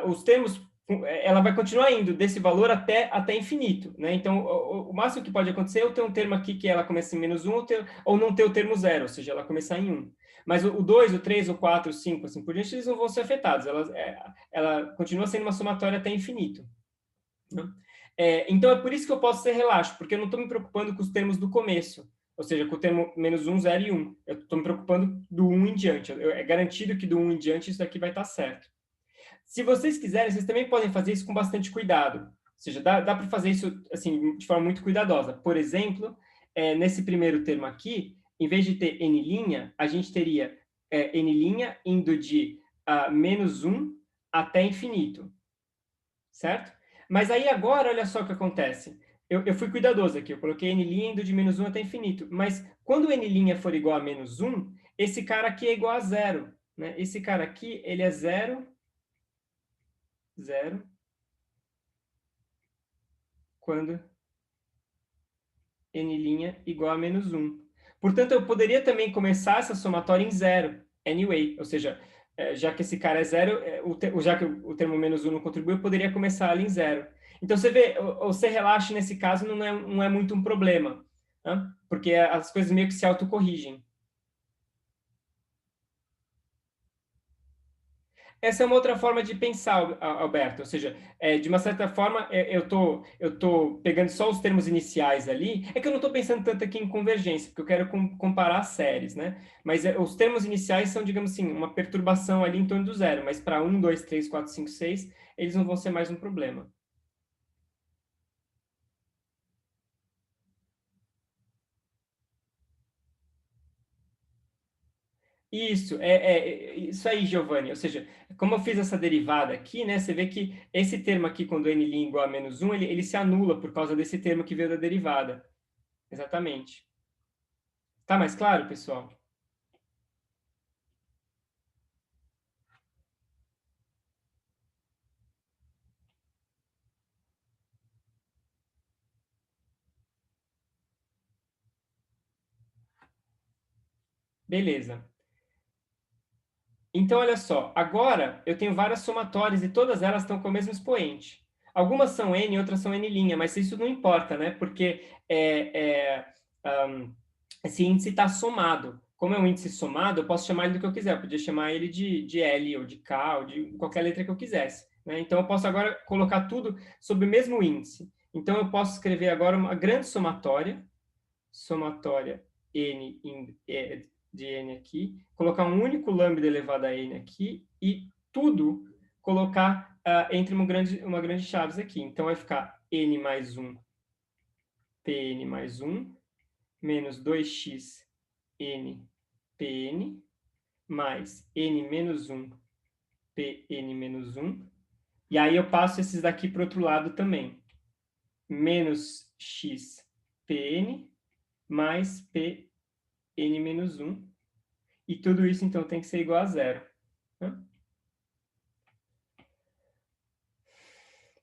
os termos, ela vai continuar indo desse valor até infinito. Né? Então, o máximo que pode acontecer é eu ter um termo aqui que ela começa em menos 1 ou não ter o termo 0, ou seja, ela começar em 1. Mas o 2, o 3, o 4, o 5, assim por diante, eles não vão ser afetados. Ela continua sendo uma somatória até infinito. Né? Então, é por isso que eu posso ser relaxo, porque eu não estou me preocupando com os termos do começo. Ou seja, com o termo menos 1, 0 e 1. Eu estou me preocupando do 1 em diante. É garantido que do 1 em diante isso aqui vai estar certo. Se vocês quiserem, vocês também podem fazer isso com bastante cuidado. Ou seja, dá para fazer isso assim, de forma muito cuidadosa. Por exemplo, nesse primeiro termo aqui, em vez de ter n', a gente teria n' indo de menos 1 até infinito. Certo? Mas aí agora, olha só o que acontece. Eu fui cuidadoso aqui, eu coloquei n' indo de menos 1 até infinito. Mas quando n' for igual a menos 1, esse cara aqui é igual a 0. Né? Esse cara aqui, ele é 0, 0, quando n' igual a menos 1. Portanto, eu poderia também começar essa somatória em 0, anyway. Ou seja, já que esse cara é 0, já que o termo menos 1 não contribui, eu poderia começar ela em 0. Então, você vê, o C relaxa nesse caso não é muito um problema, né? Porque as coisas meio que se autocorrigem. Essa é uma outra forma de pensar, Alberto. Ou seja, de uma certa forma, eu tô pegando só os termos iniciais ali. É que eu não estou pensando tanto aqui em convergência, porque eu quero comparar séries, né? Mas os termos iniciais são, digamos assim, uma perturbação ali em torno do zero. Mas para 1, 2, 3, 4, 5, 6, eles não vão ser mais um problema. Isso aí, Giovanni. Ou seja, como eu fiz essa derivada aqui, né, você vê que esse termo aqui, quando n igual a menos 1, ele se anula por causa desse termo que veio da derivada. Exatamente. Tá mais claro, pessoal? Beleza. Então, olha só. Agora, eu tenho várias somatórias e todas elas estão com o mesmo expoente. Algumas são n, outras são n', mas isso não importa, né? Porque esse índice está somado. Como é um índice somado, eu posso chamar ele do que eu quiser. Eu podia chamar ele de L, ou de K, ou de qualquer letra que eu quisesse, né? Então, eu posso agora colocar tudo sobre o mesmo índice. Então, eu posso escrever agora uma grande somatória n de n aqui, colocar um único lambda elevado a n aqui, e tudo colocar entre uma grande chaves aqui. Então, vai ficar n mais 1, pn mais 1, menos 2x n pn, mais n menos 1 pn menos 1. E aí eu passo esses daqui para o outro lado também. Menos x pn mais pn menos 1. E tudo isso, então, tem que ser igual a zero, né?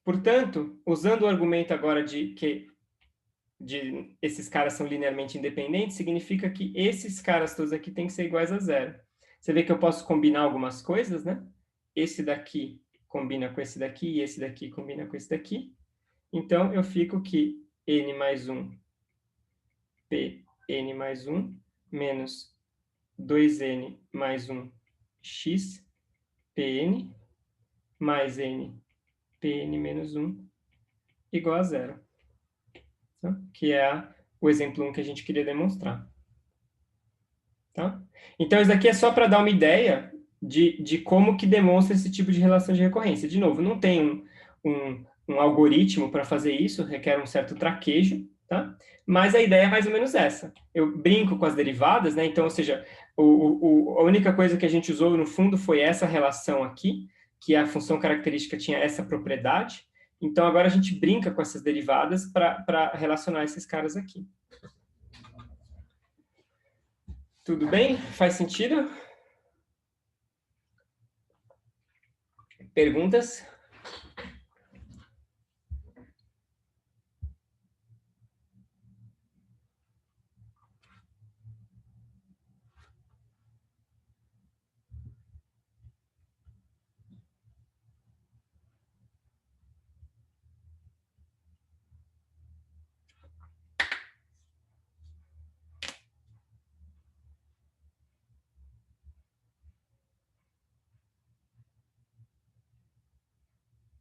Portanto, usando o argumento agora de que esses caras são linearmente independentes, significa que esses caras todos aqui têm que ser iguais a zero. Você vê que eu posso combinar algumas coisas, né? Esse daqui combina com esse daqui, e esse daqui combina com esse daqui. Então, eu fico que n mais 1, pn mais 1, menos 2n mais 1, x, pn, mais n, pn menos 1, igual a zero. Tá? Que é o exemplo 1 que a gente queria demonstrar. Tá? Então, isso aqui é só para dar uma ideia de como que demonstra esse tipo de relação de recorrência. De novo, não tem um algoritmo para fazer isso, requer um certo traquejo, tá? Mas a ideia é mais ou menos essa. Eu brinco com as derivadas, né? Então, ou seja, a única coisa que a gente usou, no fundo, foi essa relação aqui, que a função característica tinha essa propriedade. Então, agora a gente brinca com essas derivadas para relacionar esses caras aqui. Tudo bem? Faz sentido? Perguntas?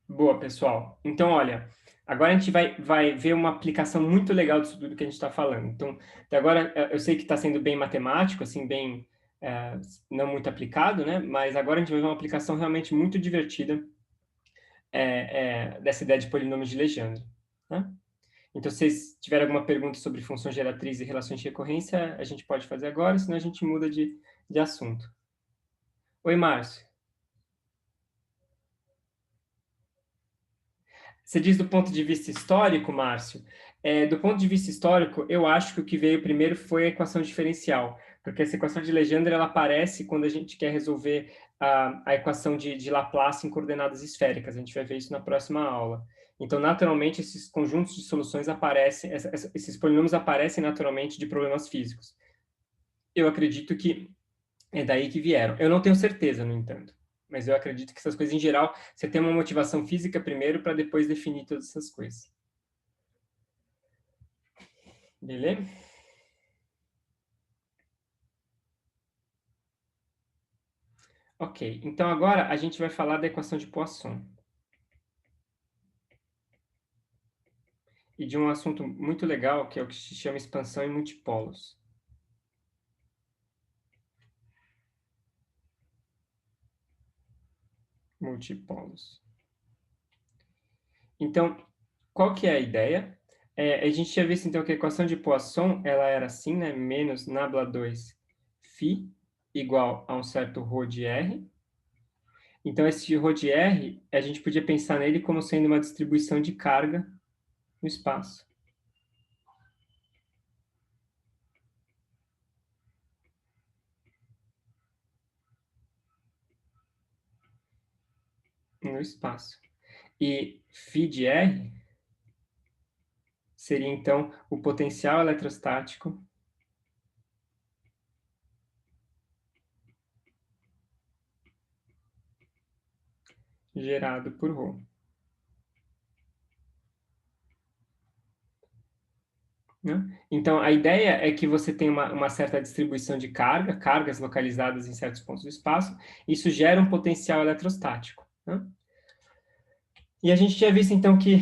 Boa, pessoal. Então, olha, agora a gente vai ver uma aplicação muito legal disso tudo que a gente está falando. Então, até agora, eu sei que está sendo bem matemático, assim, bem não muito aplicado, né? Mas agora a gente vai ver uma aplicação realmente muito divertida dessa ideia de polinômios de Legendre. Tá? Então, se vocês tiverem alguma pergunta sobre função geratriz e relações de recorrência, a gente pode fazer agora, senão a gente muda de assunto. Oi, Márcio. Você diz do ponto de vista histórico, Márcio? Do ponto de vista histórico, eu acho que o que veio primeiro foi a equação diferencial, porque essa equação de Legendre ela aparece quando a gente quer resolver a equação de Laplace em coordenadas esféricas. A gente vai ver isso na próxima aula. Então, naturalmente, esses conjuntos de soluções aparecem, esses polinômios aparecem naturalmente de problemas físicos. Eu acredito que é daí que vieram. Eu não tenho certeza, no entanto. Mas eu acredito que essas coisas, em geral, você tem uma motivação física primeiro para depois definir todas essas coisas. Beleza? Ok, então agora a gente vai falar da equação de Poisson. E de um assunto muito legal, que é o que se chama expansão em multipolos. Multipolos. Então, qual que é a ideia? A gente tinha visto, então, que a equação de Poisson, ela era assim, né? Menos nabla 2 φ igual a um certo ρ de R. Então, esse ρ de R, a gente podia pensar nele como sendo uma distribuição de carga no espaço. No espaço. E φ de R seria, então, o potencial eletrostático gerado por ρ. Né? Então, a ideia é que você tem uma certa distribuição de carga, cargas localizadas em certos pontos do espaço, isso gera um potencial eletrostático. Né? E a gente tinha visto, então, que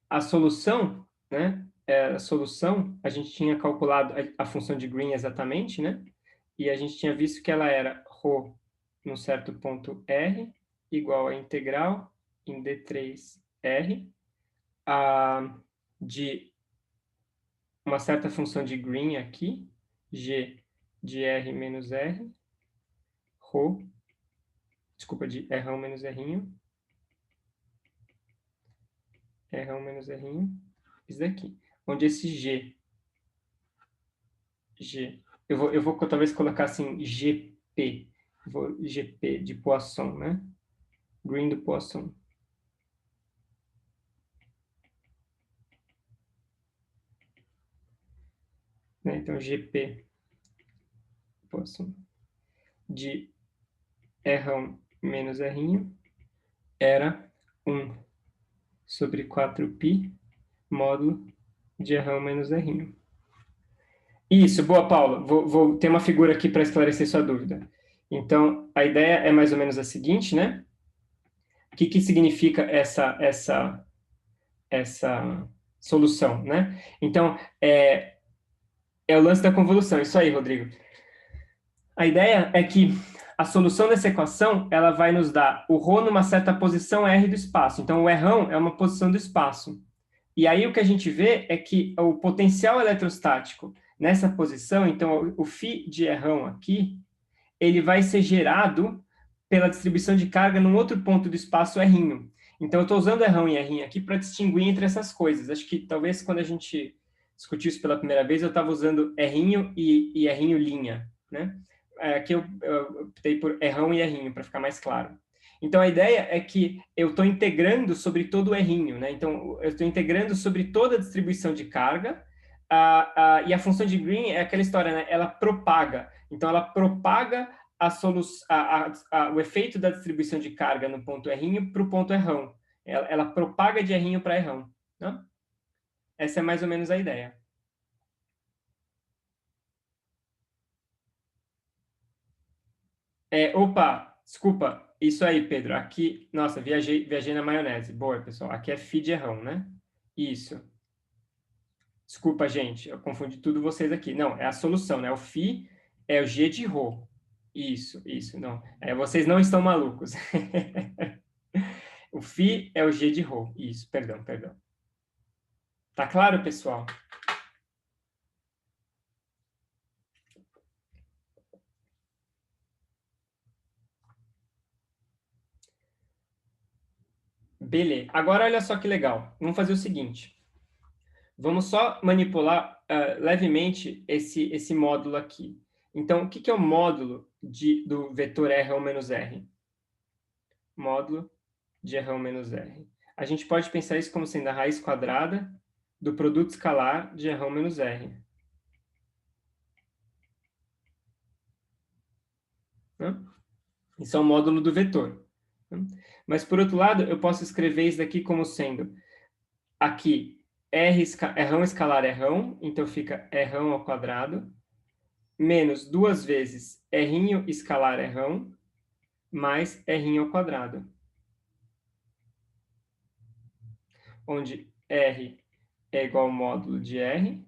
a solução, né, a gente tinha calculado a função de Green exatamente, né? E a gente tinha visto que ela era ρ num certo ponto R igual a integral em D3R de uma certa função de Green aqui, G de R menos R, ρ, desculpa, de R1 menos R1, R1 menos R1, isso daqui. Onde esse G, eu vou talvez colocar assim, GP, GP de Poisson, né? Green do Poisson. Né? Então, GP Poisson de R1 menos R1 era 1 sobre 4π módulo de R1 menos R1. Isso, boa, Paula. Vou ter uma figura aqui para esclarecer sua dúvida. Então, a ideia é mais ou menos a seguinte, né? O que significa essa solução, né? Então, é o lance da convolução. Isso aí, Rodrigo. A ideia é que a solução dessa equação, ela vai nos dar o ρ numa certa posição R do espaço. Então, o R1 é uma posição do espaço. E aí o que a gente vê é que o potencial eletrostático nessa posição, então o φ de R1 aqui, ele vai ser gerado pela distribuição de carga num outro ponto do espaço R1. Então eu estou usando R1 e R aqui para distinguir entre essas coisas. Acho que talvez quando a gente discutiu isso pela primeira vez, eu estava usando R e R', né? Aqui eu optei por R1 e R para ficar mais claro. Então, a ideia é que eu estou integrando sobre todo o R, né? Então, eu estou integrando sobre toda a distribuição de carga, e a função de Green é aquela história, né? Ela propaga. Então, ela propaga o efeito da distribuição de carga no ponto R para o ponto R. Ela propaga de R para R. Né? Essa é mais ou menos a ideia. Opa, desculpa. Isso aí, Pedro. Aqui, nossa, viajei na maionese. Boa, pessoal. Aqui é φ de R, né? Isso. Desculpa, gente. Eu confundi tudo vocês aqui. Não, é a solução, né? O φ é o G de ρ. Isso. Não. Vocês não estão malucos. O φ é o G de ρ. Isso, perdão. Tá claro, pessoal? Beleza. Agora, olha só que legal. Vamos fazer o seguinte. Vamos só manipular levemente esse módulo aqui. Então, o que é o módulo do vetor R1 menos R? Módulo de R1 menos R. A gente pode pensar isso como sendo a raiz quadrada do produto escalar de R1 menos R. Hã? Isso é o módulo do vetor. Mas, por outro lado, eu posso escrever isso daqui como sendo, aqui, rão escalar é rão, então fica rão ao quadrado, menos 2 vezes r' escalar é rão, mais r ao quadrado. Onde r é igual ao módulo de r,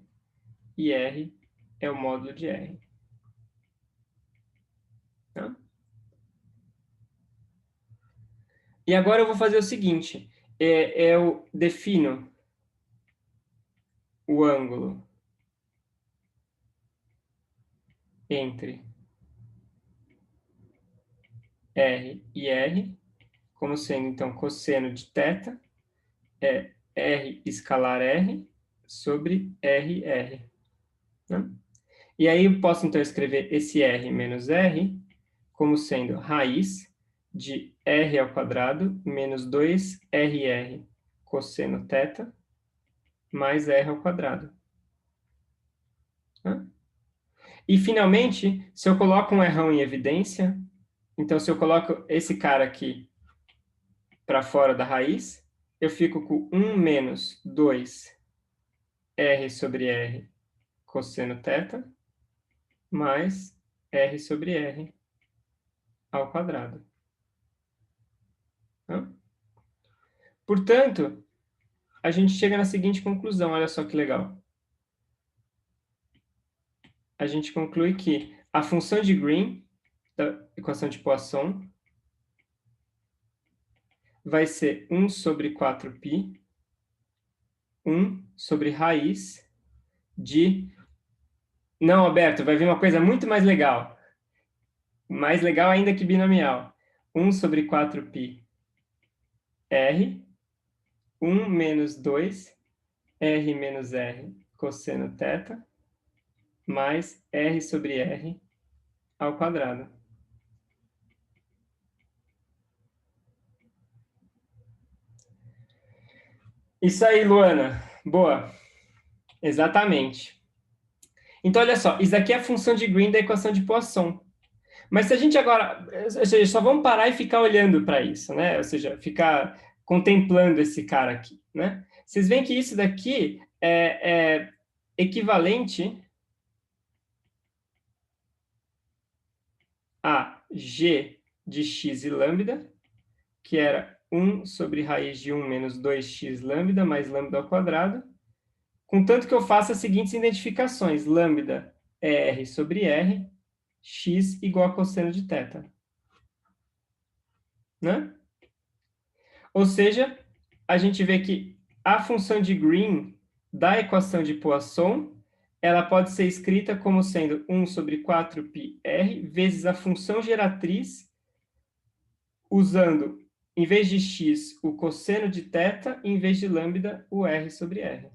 e r é o módulo de r. Tá? E agora eu vou fazer o seguinte, eu defino o ângulo entre R e R, como sendo, então, cosseno de θ é R escalar R sobre RR. Né? E aí eu posso, então, escrever esse R menos R como sendo raiz de R ao quadrado menos 2RR cosseno θ mais R ao quadrado. Né? E, finalmente, se eu coloco um rão em evidência, então, se eu coloco esse cara aqui para fora da raiz, eu fico com 1 menos 2R sobre R cosseno θ mais R sobre R ao quadrado. Tá? Portanto, a gente chega na seguinte conclusão, olha só que legal. A gente conclui que a função de Green, da equação de Poisson, vai ser 1 sobre 4π, 1 sobre raiz de... Não, Alberto, vai vir uma coisa muito mais legal. Mais legal ainda que binomial. 1 sobre 4π R, 1 menos 2, R menos R cosseno θ, mais R sobre R ao quadrado. Isso aí, Luana. Boa. Exatamente. Então, olha só, isso aqui é a função de Green da equação de Poisson. Mas se a gente agora... Ou seja, só vamos parar e ficar olhando para isso, né? Ou seja, ficar contemplando esse cara aqui, né? Vocês veem que isso daqui é equivalente a g de x e lambda, que era 1 sobre raiz de 1 menos 2x lambda mais lambda ao quadrado, contanto que eu faça as seguintes identificações. Lambda é r sobre r, x igual a cosseno de θ. Né? Ou seja, a gente vê que a função de Green da equação de Poisson, ela pode ser escrita como sendo 1 sobre 4πr vezes a função geratriz, usando, em vez de x, o cosseno de θ, em vez de lambda, o r sobre r.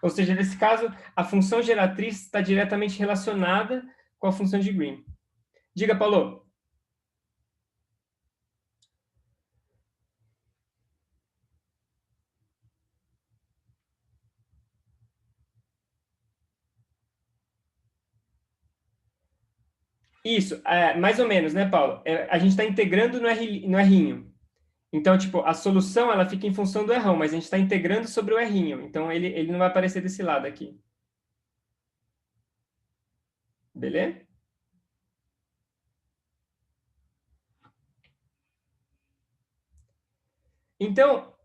Ou seja, nesse caso, a função geratriz está diretamente relacionada com a função de Green. Diga, Paulo. Isso, mais ou menos, né, Paulo? A gente está integrando no R'inho. Então, tipo, a solução ela fica em função do rão, mas a gente está integrando sobre o R'inho. Então, ele não vai aparecer desse lado aqui. Beleza? Então,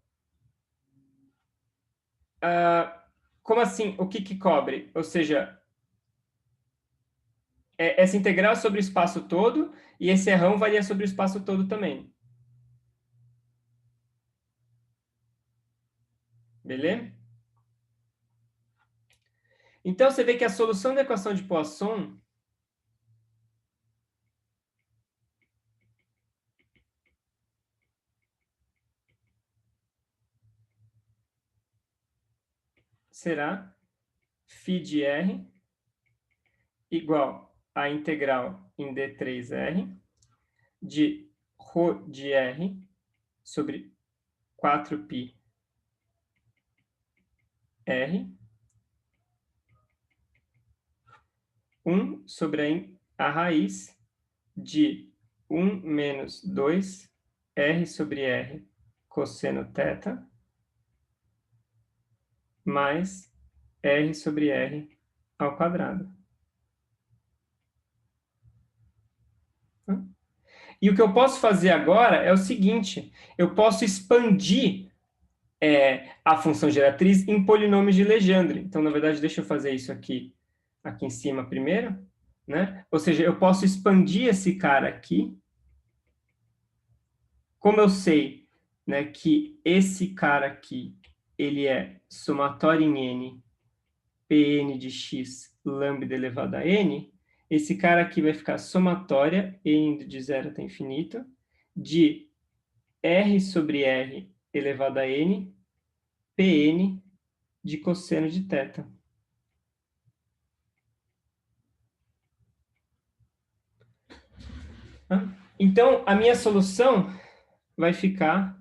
como assim? O que cobre? Ou seja, essa integral sobre o espaço todo e esse rão varia sobre o espaço todo também. Beleza? Então, você vê que a solução da equação de Poisson será φ de r igual a integral em d3r de ρ de r sobre 4π r, 1 sobre a raiz de 1 menos 2 R sobre R cosseno θ mais R sobre R ao quadrado. E o que eu posso fazer agora é o seguinte, eu posso expandir a função geratriz em polinômios de Legendre. Então, na verdade, deixa eu fazer isso aqui em cima primeiro, né? Ou seja, eu posso expandir esse cara aqui. Como eu sei, né, que esse cara aqui, ele é somatório em n, Pn de x lambda elevado a n, esse cara aqui vai ficar somatória, n indo de 0 até infinito, de r sobre r elevado a n, Pn de cosseno de θ. Então, a minha solução vai ficar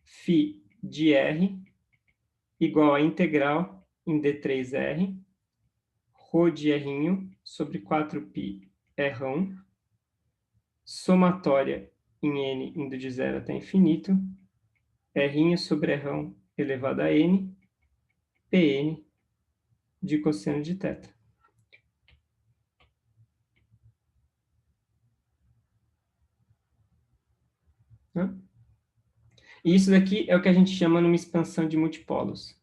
φ de r igual a integral em d3r, ρ de r sobre 4π r1, somatória em n indo de 0 até infinito, r sobre r1 elevado a n, Pn de cosseno de θ. E isso daqui é o que a gente chama numa expansão de multipolos.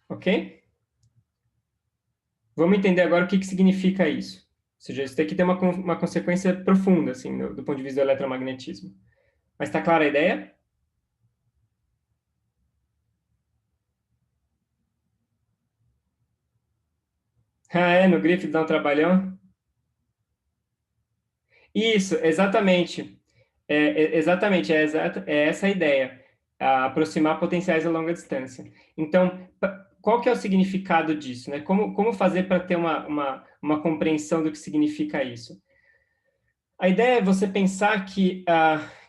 Ok? Vamos entender agora o que significa isso. Ou seja, isso daqui tem uma consequência profunda, assim, do ponto de vista do eletromagnetismo. Mas está clara a ideia? Ah, no Griffith dá um trabalhão? Isso, exatamente. Exatamente, é essa a ideia. Aproximar potenciais a longa distância. Então, qual que é o significado disso, né? Como fazer para ter uma compreensão do que significa isso? A ideia é você pensar que...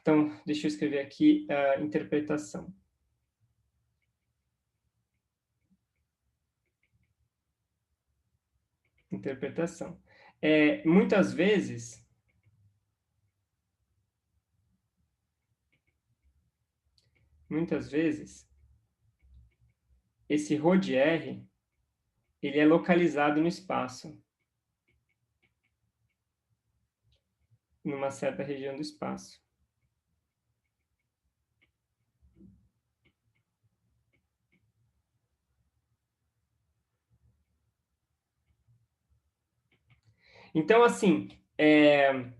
então, deixa eu escrever aqui a interpretação. Interpretação. Muitas vezes, esse ρ de R, ele é localizado no espaço, numa certa região do espaço. Então, assim, é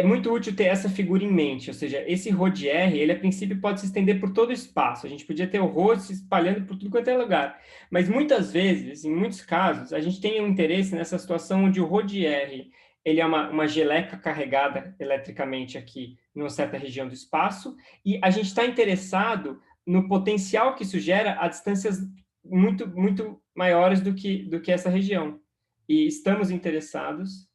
muito útil ter essa figura em mente, ou seja, esse ρ de R, ele a princípio pode se estender por todo o espaço, a gente podia ter o ρ se espalhando por tudo quanto é lugar, mas muitas vezes, em muitos casos, a gente tem um interesse nessa situação onde o ρ de R, ele é uma geleca carregada eletricamente aqui, numa certa região do espaço, e a gente está interessado no potencial que isso gera a distâncias muito, muito maiores do que essa região. E estamos interessados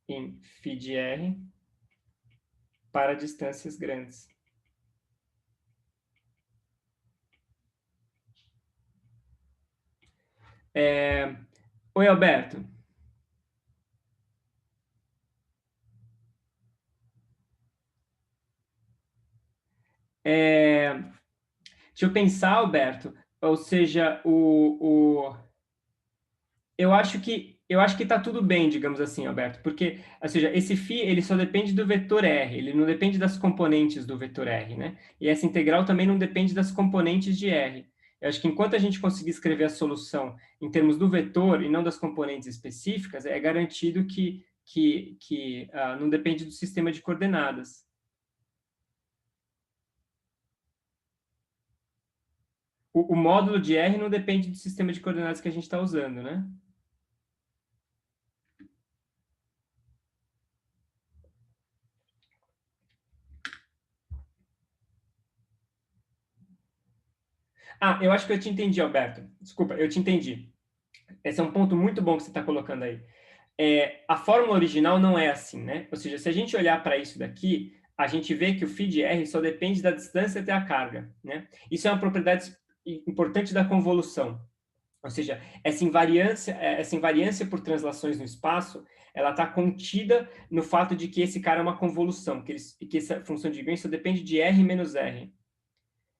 em φ de R para distâncias grandes. Oi, Alberto. Deixa eu pensar, Alberto. Ou seja, eu acho que está tudo bem, digamos assim, Alberto, porque, ou seja, esse φ ele só depende do vetor R, ele não depende das componentes do vetor R, né? E essa integral também não depende das componentes de R. Eu acho que enquanto a gente conseguir escrever a solução em termos do vetor e não das componentes específicas, é garantido que não depende do sistema de coordenadas. O módulo de R não depende do sistema de coordenadas que a gente está usando, né? Eu acho que eu te entendi, Alberto. Desculpa, eu te entendi. Esse é um ponto muito bom que você está colocando aí. A fórmula original não é assim, né? Ou seja, se a gente olhar para isso daqui, a gente vê que o φ de R só depende da distância até a carga, né? Isso é uma propriedade importante da convolução. Ou seja, essa invariância por translações no espaço, ela está contida no fato de que esse cara é uma convolução, que essa função de Green só depende de R menos R.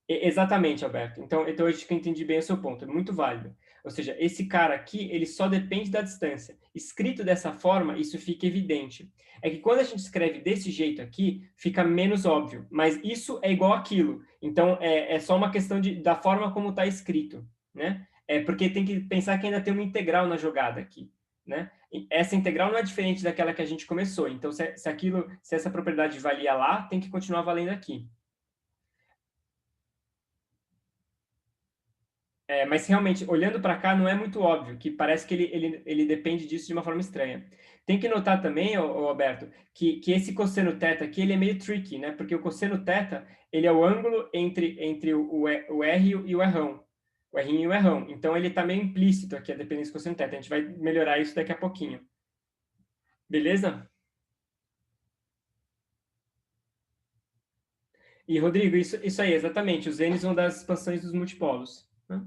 Exatamente, Alberto. Então eu acho que eu entendi bem o seu ponto. É muito válido. Ou seja, esse cara aqui, ele só depende da distância. Escrito dessa forma, isso fica evidente. É que quando a gente escreve desse jeito aqui, fica menos óbvio. Mas isso é igual àquilo. Então, é só uma questão da forma como está escrito, né? Porque tem que pensar que ainda tem uma integral na jogada aqui, né? Essa integral não é diferente daquela que a gente começou. Então, se essa propriedade valia lá, tem que continuar valendo aqui. Mas realmente, olhando para cá, não é muito óbvio, que parece que ele depende disso de uma forma estranha. Tem que notar também, Alberto, que esse cosseno θ aqui, ele é meio tricky, né? Porque o cosseno θ, ele é o ângulo entre o R e o R'ão. O R'inho e o R'ão. Então, ele está meio implícito aqui, a dependência do cosseno θ. A gente vai melhorar isso daqui a pouquinho. Beleza? E, Rodrigo, isso aí, exatamente. Os N's vão dar as expansões dos multipolos, né?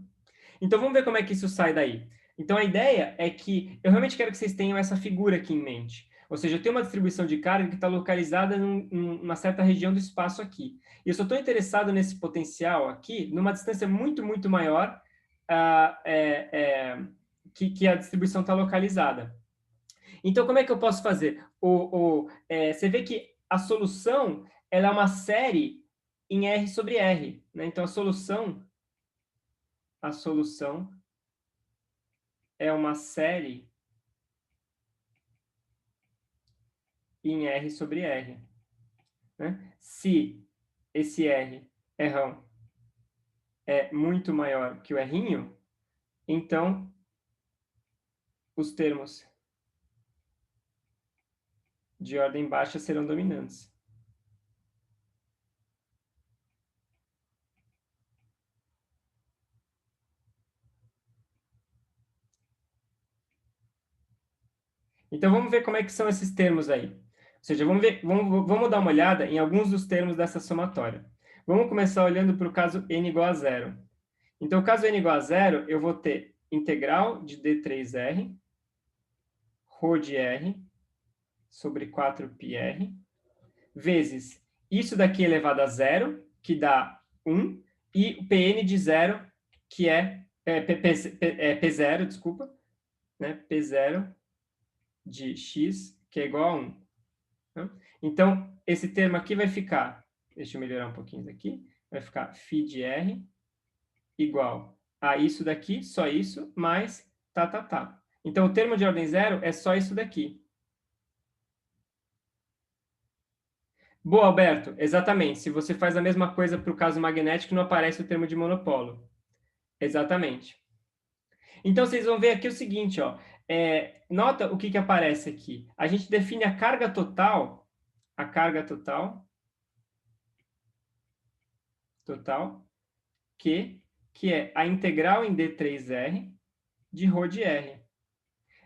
Então, vamos ver como é que isso sai daí. Então, a ideia é que eu realmente quero que vocês tenham essa figura aqui em mente. Ou seja, eu tenho uma distribuição de carga que está localizada numa certa região do espaço aqui. E eu só estou interessado nesse potencial aqui, numa distância muito, muito maior que a distribuição está localizada. Então, como é que eu posso fazer? Você vê que a solução ela é uma série em R sobre R, né? Então, a solução é uma série em R sobre R, né? Se esse R, R'ão, é muito maior que o R'inho, então os termos de ordem baixa serão dominantes. Então, vamos ver como é que são esses termos aí. Ou seja, vamos dar uma olhada em alguns dos termos dessa somatória. Vamos começar olhando para o caso n igual a zero. Então, o caso n igual a zero, eu vou ter integral de d3r, ρ de r, sobre 4πr, vezes isso daqui elevado a zero, que dá 1, e o Pn de zero, que P0, desculpa, né? P0 de x, que é igual a 1. Né? Então, esse termo aqui vai ficar, deixa eu melhorar um pouquinho isso aqui, vai ficar φ de r igual a isso daqui, só isso, mais tá. Então, o termo de ordem zero é só isso daqui. Boa, Alberto. Exatamente. Se você faz a mesma coisa para o caso magnético, não aparece o termo de monopolo. Exatamente. Então, vocês vão ver aqui o seguinte, ó. Nota o que aparece aqui. A gente define a carga total, que é a integral em d3r de ρ de r.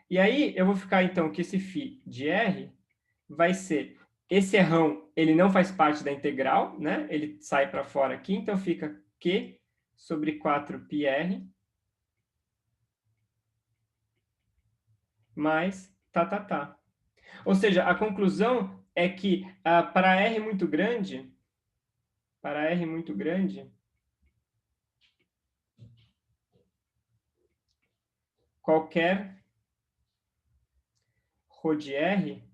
E aí, eu vou ficar, então, que esse φ de r vai ser... Esse R'ão, ele não faz parte da integral, né? Ele sai para fora aqui, então fica Q sobre 4πr mais tá. Ou seja, a conclusão é que para R muito grande, qualquer ρ de R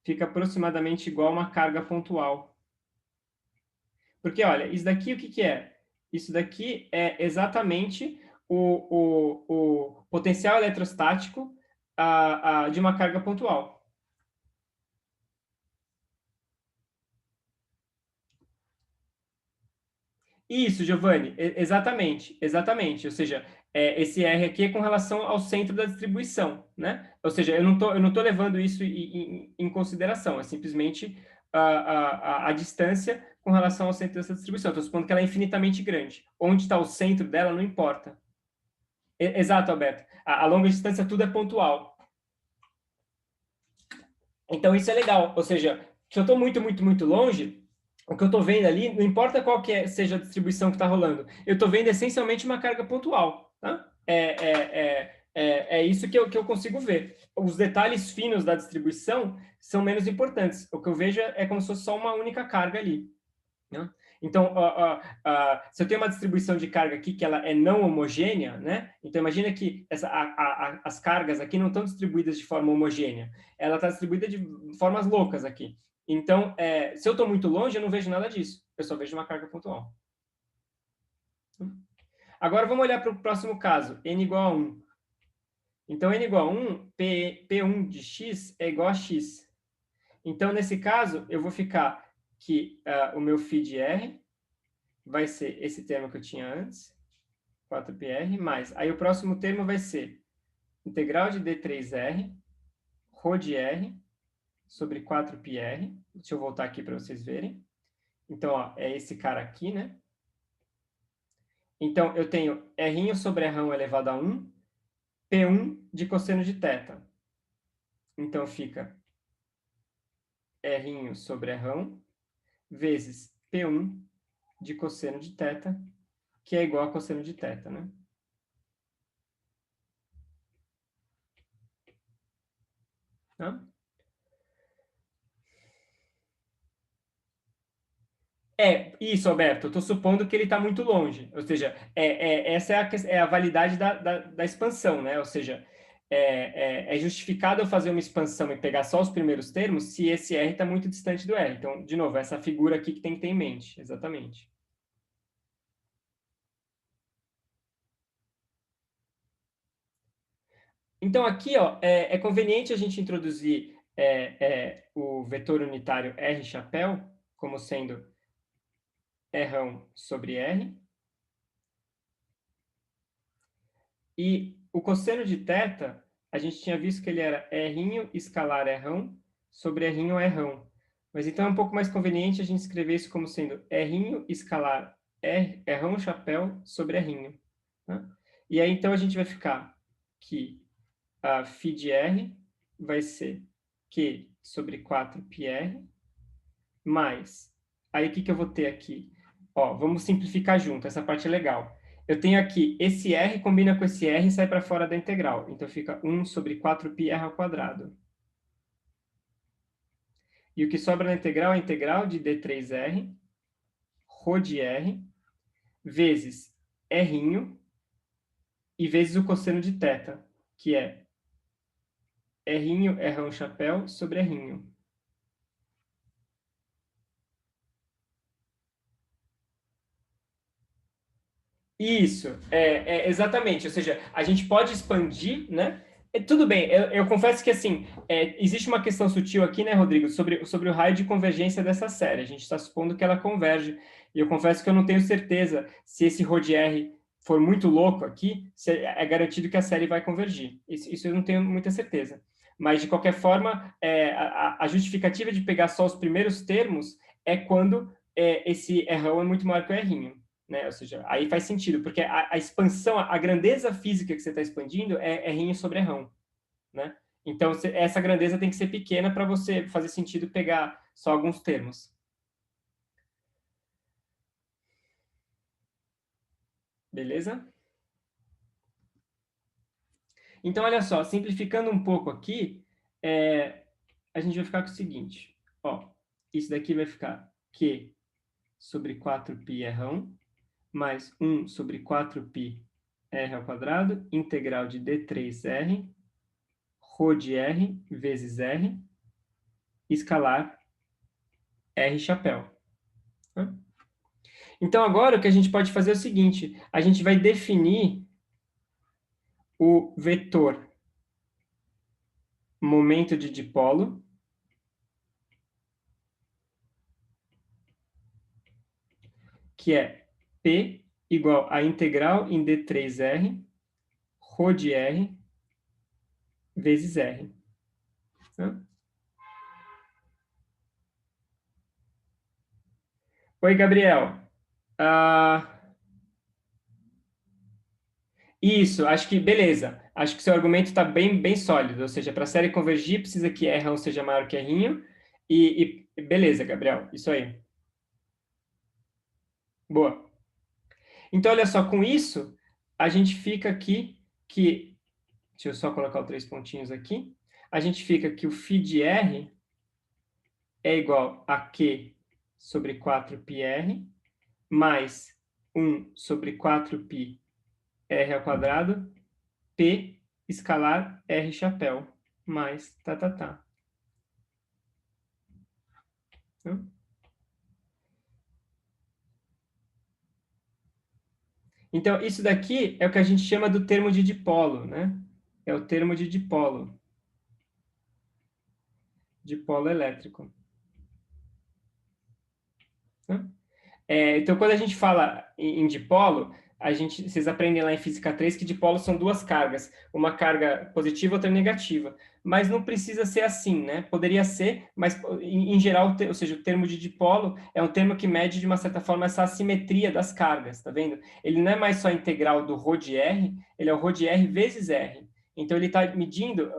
fica aproximadamente igual a uma carga pontual. Porque, olha, isso daqui o que é? Isso daqui é exatamente o potencial eletrostático de uma carga pontual. Isso, Giovanni, exatamente. Ou seja, esse R aqui é com relação ao centro da distribuição, né? Ou seja, eu não tô levando isso em consideração, é simplesmente a distância com relação ao centro dessa distribuição. Estou supondo que ela é infinitamente grande. Onde está o centro dela não importa. Exato, Alberto. A longa distância tudo é pontual. Então isso é legal. Ou seja, se eu estou muito, muito, muito longe, o que eu estou vendo ali, não importa qual seja a distribuição que está rolando, eu estou vendo essencialmente uma carga pontual. Tá? É isso que eu consigo ver. Os detalhes finos da distribuição são menos importantes. O que eu vejo é como se fosse só uma única carga ali. Né? Então, se eu tenho uma distribuição de carga aqui que ela é não homogênea, né? Então imagina que as cargas aqui não estão distribuídas de forma homogênea. Ela está distribuída de formas loucas aqui. Então, se eu estou muito longe, eu não vejo nada disso. Eu só vejo uma carga pontual. Agora vamos olhar para o próximo caso, n igual a 1. Então, n igual a 1, P1 de x é igual a x. Então, nesse caso, eu vou ficar que o meu φ de R vai ser esse termo que eu tinha antes, 4πr, mais. Aí o próximo termo vai ser integral de d3r, ρ de r, sobre 4πr. Deixa eu voltar aqui para vocês verem. Então, ó, é esse cara aqui, né? Então, eu tenho r sobre r elevado a 1, P1 de cosseno de θ. Então, fica r sobre r vezes P1 de cosseno de θ, que é igual a cosseno de θ, né? Tá? Isso, Alberto. Eu estou supondo que ele está muito longe. Ou seja, essa é a validade da expansão, né? Ou seja, é justificado eu fazer uma expansão e pegar só os primeiros termos se esse R está muito distante do R. Então, de novo, essa figura aqui que tem que ter em mente. Exatamente. Então, aqui, ó, é conveniente a gente introduzir o vetor unitário R chapéu como sendo R sobre R. E o cosseno de θ, a gente tinha visto que ele era R escalar R sobre R R. Mas então é um pouco mais conveniente a gente escrever isso como sendo R escalar R chapéu sobre R. Né? E aí então a gente vai ficar que a φ de R vai ser Q sobre 4πr mais... Aí o que eu vou ter aqui? Ó, vamos simplificar junto, essa parte é legal. Eu tenho aqui, esse R combina com esse R e sai para fora da integral. Então fica 1 sobre 4πr ao quadrado. E o que sobra na integral é a integral de d3r, ρ de r, vezes R e vezes o cosseno de θ, que é R R chapéu sobre R. Isso, exatamente. Ou seja, a gente pode expandir, né? Tudo bem, eu confesso que, assim, existe uma questão sutil aqui, né, Rodrigo, sobre o raio de convergência dessa série. A gente está supondo que ela converge. E eu confesso que eu não tenho certeza se esse ρ de R for muito louco aqui, se é garantido que a série vai convergir. Isso eu não tenho muita certeza. Mas, de qualquer forma, a justificativa de pegar só os primeiros termos é quando esse R é muito maior que o R. Né? Ou seja, aí faz sentido, porque a expansão, a grandeza física que você está expandindo é R sobre R. Né? Então, essa grandeza tem que ser pequena para você fazer sentido pegar só alguns termos. Beleza? Então, olha só, simplificando um pouco aqui, a gente vai ficar com o seguinte. Ó, isso daqui vai ficar Q sobre 4πr mais 1 sobre 4πr ao quadrado, integral de d3r, ρ de r vezes r, escalar r chapéu. Então, agora o que a gente pode fazer é o seguinte, a gente vai definir o vetor momento de dipolo, que é P igual a integral em d3r, ρ de r vezes r. Oi, Gabriel. Isso, acho que beleza. Acho que seu argumento está bem sólido. Ou seja, para a série convergir, precisa que R1 seja maior que R'. E beleza, Gabriel. Isso aí. Boa. Então, olha só, com isso, a gente fica aqui que... Deixa eu só colocar os 3 pontinhos aqui. A gente fica que o φ de R é igual a Q sobre 4πr mais 1 sobre 4πr ao quadrado, P escalar R chapéu, mais tá. Então, isso daqui é o que a gente chama do termo de dipolo, né? É o termo de dipolo elétrico. Então, quando a gente fala em dipolo, vocês aprendem lá em Física 3 que dipolos são 2 cargas, uma carga positiva e outra negativa. Mas não precisa ser assim, né? Poderia ser, mas em geral, ou seja, o termo de dipolo é um termo que mede, de uma certa forma, essa assimetria das cargas, tá vendo? Ele não é mais só a integral do ρ de R, ele é o ρ de R vezes R. Então, ele está medindo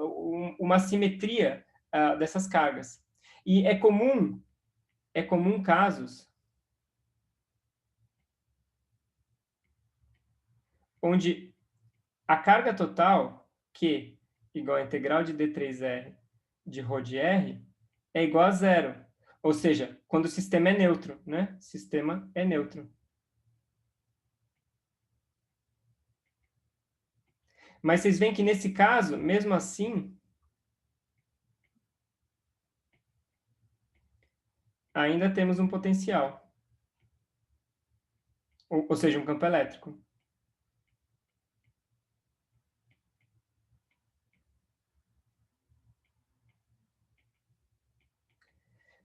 uma assimetria dessas cargas. E é comum casos onde a carga total, Q igual a integral de d3R de ρ de R, é igual a zero. Ou seja, quando o sistema é neutro, né? Sistema é neutro. Mas vocês veem que nesse caso, mesmo assim, ainda temos um potencial. Ou seja, um campo elétrico.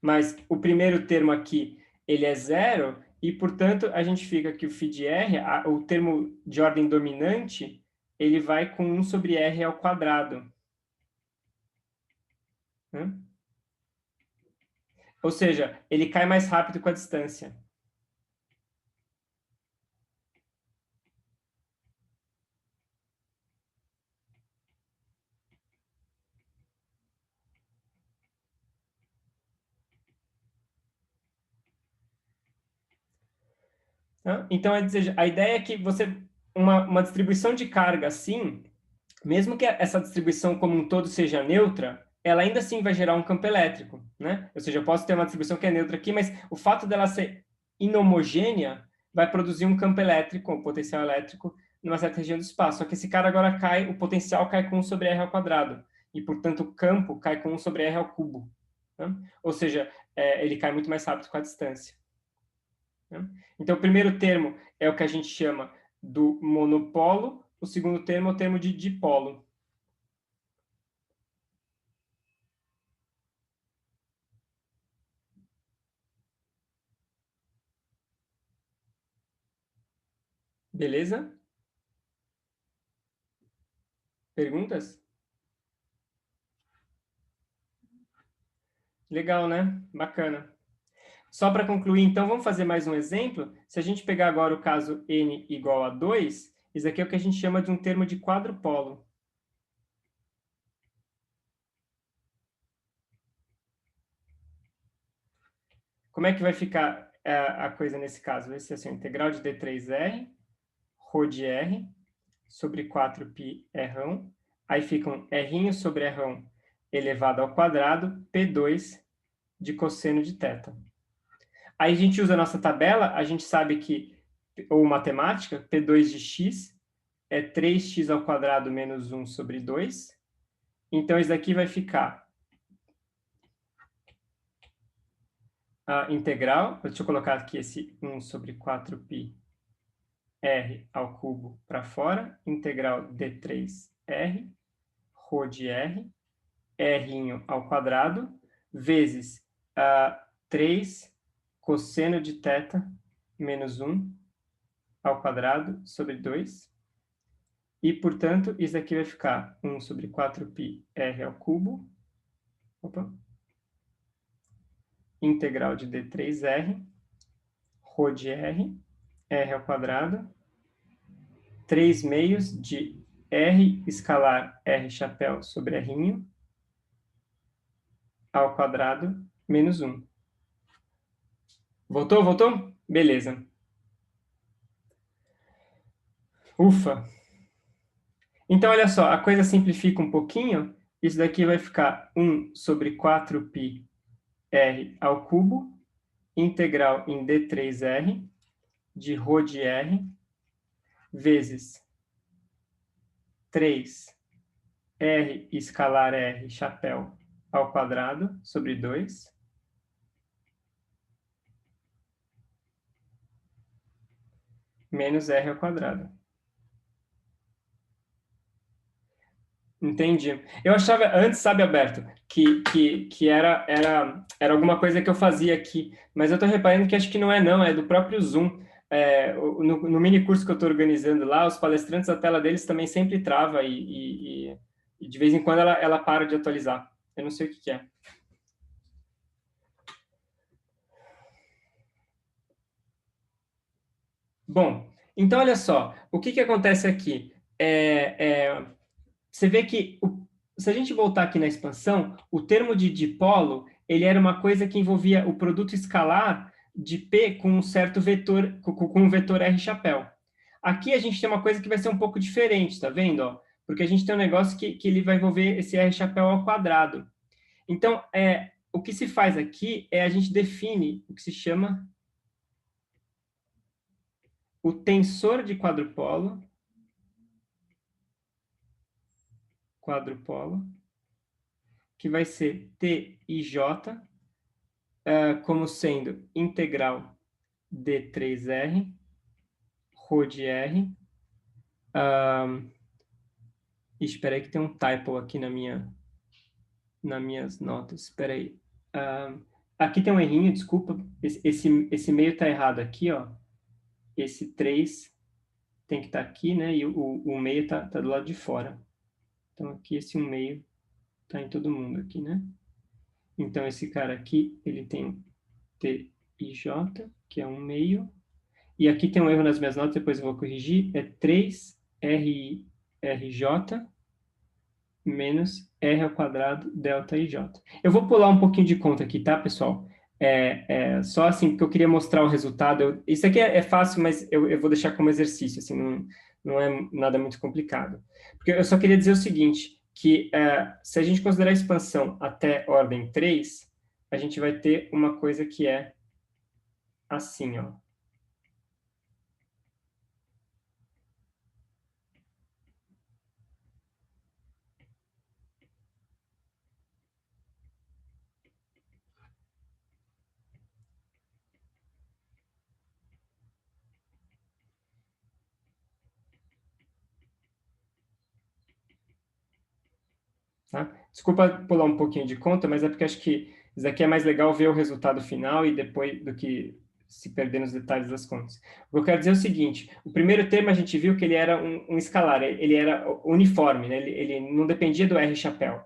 Mas o primeiro termo aqui, ele é zero, e, portanto, a gente fica que o φ de R, o termo de ordem dominante, ele vai com 1 sobre R ao quadrado. Né? Ou seja, ele cai mais rápido com a distância. Tá? Então, a ideia é que uma distribuição de carga assim, mesmo que essa distribuição como um todo seja neutra, ela ainda assim vai gerar um campo elétrico, né? Ou seja, eu posso ter uma distribuição que é neutra aqui, mas o fato dela ser inhomogênea vai produzir um campo elétrico, um potencial elétrico, numa certa região do espaço. Só que esse cara agora o potencial cai com 1 sobre R ao quadrado. E, portanto, o campo cai com 1 sobre R ao cubo. Né? Ou seja, ele cai muito mais rápido com a distância. Né? Então, o primeiro termo é o que a gente chama do monopolo, o segundo termo é o termo de dipolo. Beleza? Perguntas? Legal, né? Bacana. Só para concluir, então, vamos fazer mais um exemplo. Se a gente pegar agora o caso n igual a 2, isso aqui é o que a gente chama de um termo de quadrupolo. Como é que vai ficar a coisa nesse caso? Vai ser assim, integral de d3r, ρ de r, sobre 4π r1, aí fica um r sobre r1 elevado ao quadrado, p2 de cosseno de θ. Aí a gente usa a nossa tabela, a gente sabe que, ou matemática, p2 de x é 3x ao quadrado menos 1 sobre 2. Então, isso daqui vai ficar a integral, deixa eu colocar aqui esse 1 sobre 4π r ao cubo para fora, integral d3r, ρ de r, r ao quadrado, vezes 3 cosseno de θ menos 1 ao quadrado sobre 2. E, portanto, isso aqui vai ficar 1 sobre 4π r ao cubo, integral de d3r, ρ de r, r ao quadrado, 3 meios de R escalar R chapéu sobre R ao quadrado menos 1. Voltou? Voltou? Beleza. Ufa! Então, olha só, a coisa simplifica um pouquinho. Isso daqui vai ficar 1 sobre 4π R ao cubo, integral em D3R, de ρ de R, vezes 3 R escalar R chapéu ao quadrado sobre 2, menos R ao quadrado. Entendi. Eu achava antes, sabe, Alberto, que era alguma coisa que eu fazia aqui, mas eu estou reparando que acho que não, é do próprio Zoom. No mini curso que eu estou organizando lá, os palestrantes, a tela deles também sempre trava e de vez em quando ela para de atualizar. Eu não sei o que é. Bom, então olha só, o que acontece aqui? Você vê que, se a gente voltar aqui na expansão, o termo de dipolo, ele era uma coisa que envolvia o produto escalar de P com um certo vetor, com um vetor R chapéu. Aqui a gente tem uma coisa que vai ser um pouco diferente, tá vendo? Ó? Porque a gente tem um negócio que ele vai envolver esse R chapéu ao quadrado. Então, o que se faz aqui é a gente define o que se chama o tensor de quadrupolo, que vai ser TIJ, como sendo integral D3R, ρ de R. Espera aí que tem um typo aqui nas minhas notas. Espera aí. Aqui tem um errinho, desculpa. Esse meio está errado aqui, ó. Esse 3 tem que estar aqui, né? E o meio está do lado de fora. Então, aqui esse 1 meio está em todo mundo aqui, né? Então, esse cara aqui, ele tem TIJ, que é 1 meio. E aqui tem um erro nas minhas notas, depois eu vou corrigir. É 3RJ menos R ao quadrado delta IJ. Eu vou pular um pouquinho de conta aqui, tá, pessoal? Só assim, porque eu queria mostrar o resultado. Isso aqui é fácil, mas eu vou deixar como exercício, assim, não é nada muito complicado. Porque eu só queria dizer o seguinte, que se a gente considerar a expansão até ordem 3, a gente vai ter uma coisa que é assim, ó. Tá? Desculpa pular um pouquinho de conta, mas é porque acho que isso aqui é mais legal ver o resultado final e depois do que se perder nos detalhes das contas. O que eu quero dizer é o seguinte, o primeiro termo a gente viu que ele era um escalar, ele era uniforme, né? Ele não dependia do R chapéu.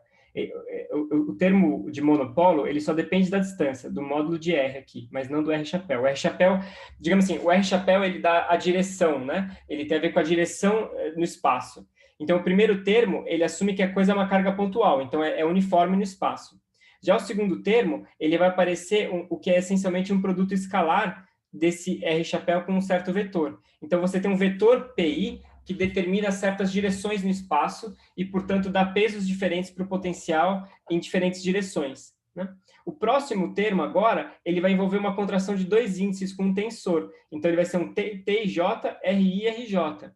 O termo de monopolo, ele só depende da distância, do módulo de R aqui, mas não do R chapéu. O R chapéu, digamos assim, o R chapéu ele dá a direção, né? Ele tem a ver com a direção no espaço. Então, o primeiro termo, ele assume que a coisa é uma carga pontual, então é uniforme no espaço. Já o segundo termo, ele vai aparecer o que é essencialmente um produto escalar desse R chapéu com um certo vetor. Então, você tem um vetor PI que determina certas direções no espaço e, portanto, dá pesos diferentes para o potencial em diferentes direções, né? O próximo termo agora, ele vai envolver uma contração de dois índices com um tensor. Então, ele vai ser um TIJ, RI, RJ.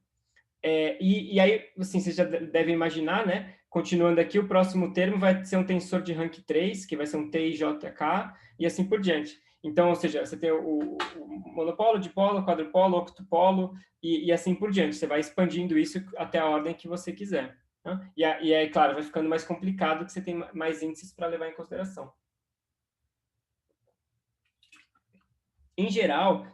E aí, assim, vocês já devem imaginar, né? Continuando aqui, o próximo termo vai ser um tensor de rank 3, que vai ser um TIJK, e assim por diante. Então, ou seja, você tem o monopolo, dipolo, quadrupolo, octupolo, e assim por diante. Você vai expandindo isso até a ordem que você quiser. Né? E aí, claro, vai ficando mais complicado, que você tem mais índices para levar em consideração. Em geral,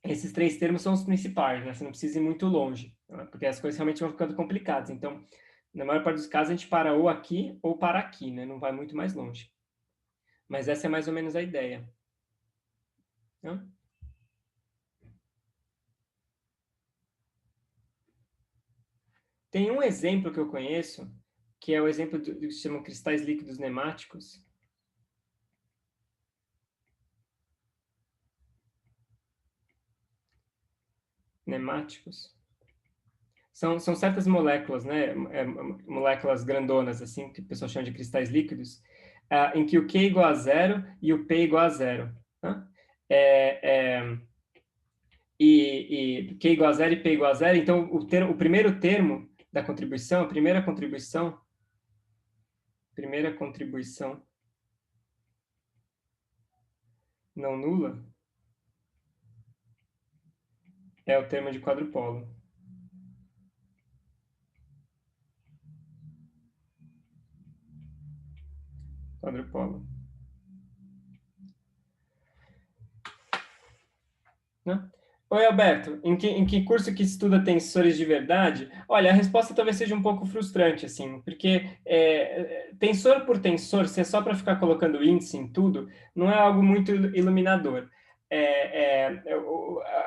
esses três termos são os principais, né? Você não precisa ir muito longe, né? Porque as coisas realmente vão ficando complicadas. Então, na maior parte dos casos, a gente para ou aqui ou para aqui, né? Não vai muito mais longe. Mas essa é mais ou menos a ideia. Né? Tem um exemplo que eu conheço, que é o exemplo do que se chamam cristais líquidos nemáticos. Nemáticos. São certas moléculas, né? Moléculas grandonas, assim, que o pessoal chama de cristais líquidos, em que o Q é igual a zero e o P é igual a zero. Tá? É, é, Q igual a zero e P igual a zero. Então, o primeiro termo da contribuição, a primeira contribuição não nula, é o termo de quadrupolo. Quadrupolo. Né? Oi, Alberto, em que curso que estuda tensores de verdade? Olha, a resposta talvez seja um pouco frustrante, assim, porque tensor por tensor, se é só para ficar colocando índice em tudo, não é algo muito iluminador.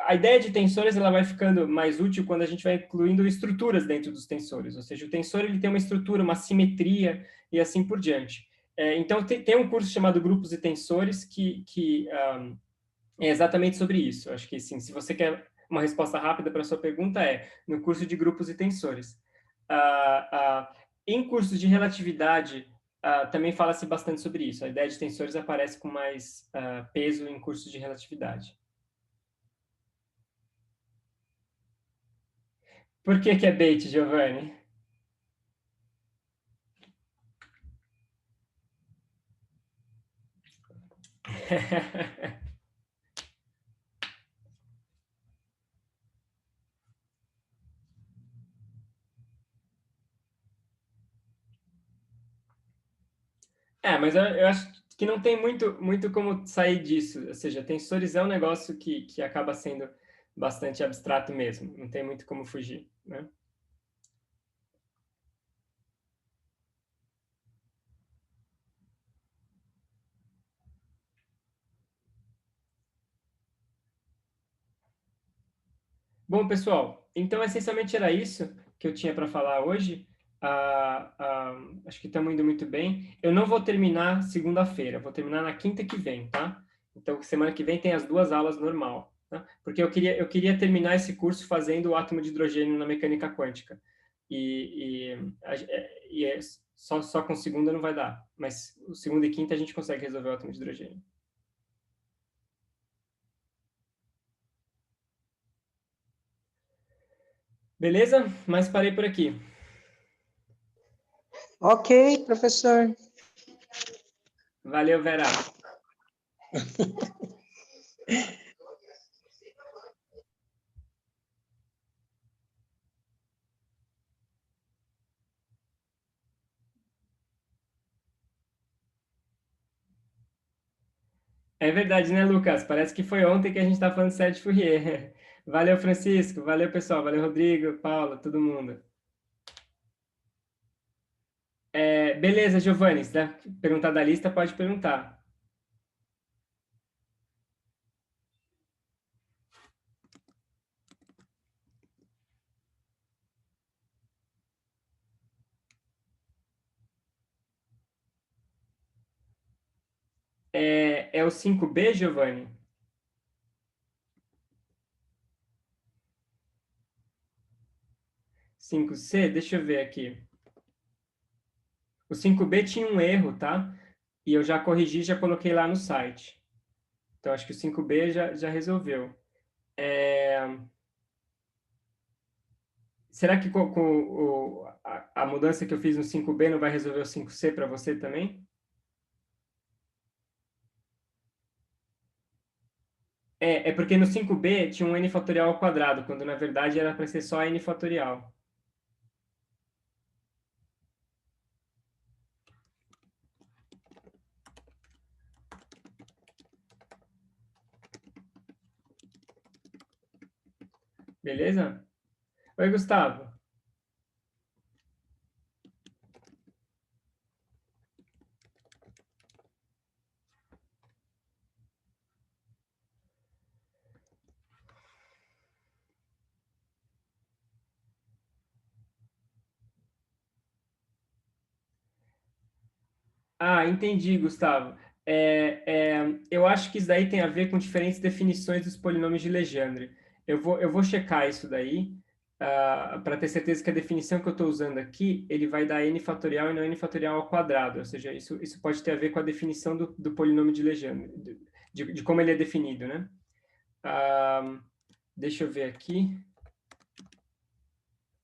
A ideia de tensores ela vai ficando mais útil quando a gente vai incluindo estruturas dentro dos tensores, ou seja, o tensor ele tem uma estrutura, uma simetria e assim por diante. Então, tem um curso chamado Grupos e Tensores que é exatamente sobre isso. Eu acho que, sim, se você quer uma resposta rápida para a sua pergunta, no curso de grupos e tensores. Em cursos de relatividade, também fala-se bastante sobre isso. A ideia de tensores aparece com mais peso em cursos de relatividade. Por que é bait, Giovanni? Mas eu acho que não tem muito como sair disso. Ou seja, tensores é um negócio que acaba sendo bastante abstrato mesmo. Não tem muito como fugir, né? Bom, pessoal, então essencialmente era isso que eu tinha para falar hoje. Acho que estamos indo muito bem. Eu não vou terminar segunda-feira, vou terminar na quinta que vem, tá? Então, semana que vem tem as 2 aulas normal, tá? Porque eu queria terminar esse curso fazendo o átomo de hidrogênio na mecânica quântica. Só com segunda não vai dar, mas o segunda e quinta a gente consegue resolver o átomo de hidrogênio. Beleza? Mas parei por aqui. Ok, professor. Valeu, Vera. É verdade, né, Lucas? Parece que foi ontem que a gente está falando de Sérgio Fourier. Valeu, Francisco. Valeu, pessoal. Valeu, Rodrigo, Paula, todo mundo. Beleza, Giovanni. Se der perguntar da lista, pode perguntar. É o 5B, Giovanni? 5C? Deixa eu ver aqui. O 5B tinha um erro, tá? E eu já corrigi, já coloquei lá no site. Então, acho que o 5B já resolveu. Será que com a mudança que eu fiz no 5B não vai resolver o 5C para você também? É porque no 5B tinha um n fatorial ao quadrado, quando na verdade era para ser só n fatorial. Beleza? Oi, Gustavo. Ah, entendi, Gustavo. Eu acho que isso daí tem a ver com diferentes definições dos polinômios de Legendre. Eu vou checar isso daí, para ter certeza que a definição que eu estou usando aqui, ele vai dar n fatorial e não n fatorial ao quadrado. Ou seja, isso pode ter a ver com a definição do polinômio de Legendre, de como ele é definido, né? Ah, deixa eu ver aqui.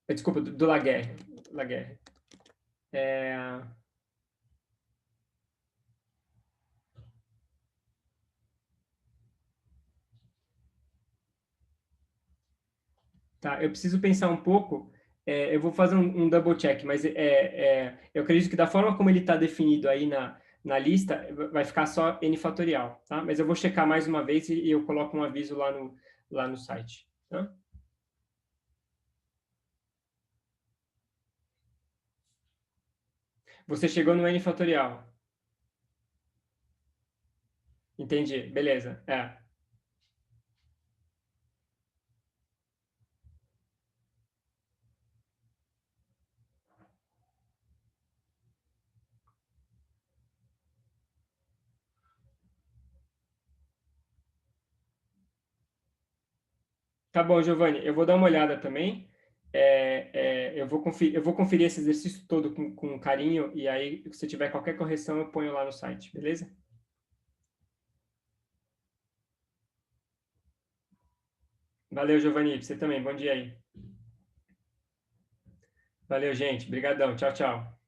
Desculpa, do Laguerre. Laguerre. Tá, eu preciso pensar um pouco. Eu vou fazer um double check, mas eu acredito que da forma como ele está definido aí na lista, vai ficar só n fatorial, tá? Mas eu vou checar mais uma vez e eu coloco um aviso lá no site, tá? Você chegou no n fatorial. Entendi, beleza. Tá bom, Giovanni, eu vou dar uma olhada também. Eu vou conferir esse exercício todo com carinho e aí, se tiver qualquer correção, eu ponho lá no site, beleza? Valeu, Giovanni. Você também. Bom dia aí. Valeu, gente. Obrigadão. Tchau, tchau.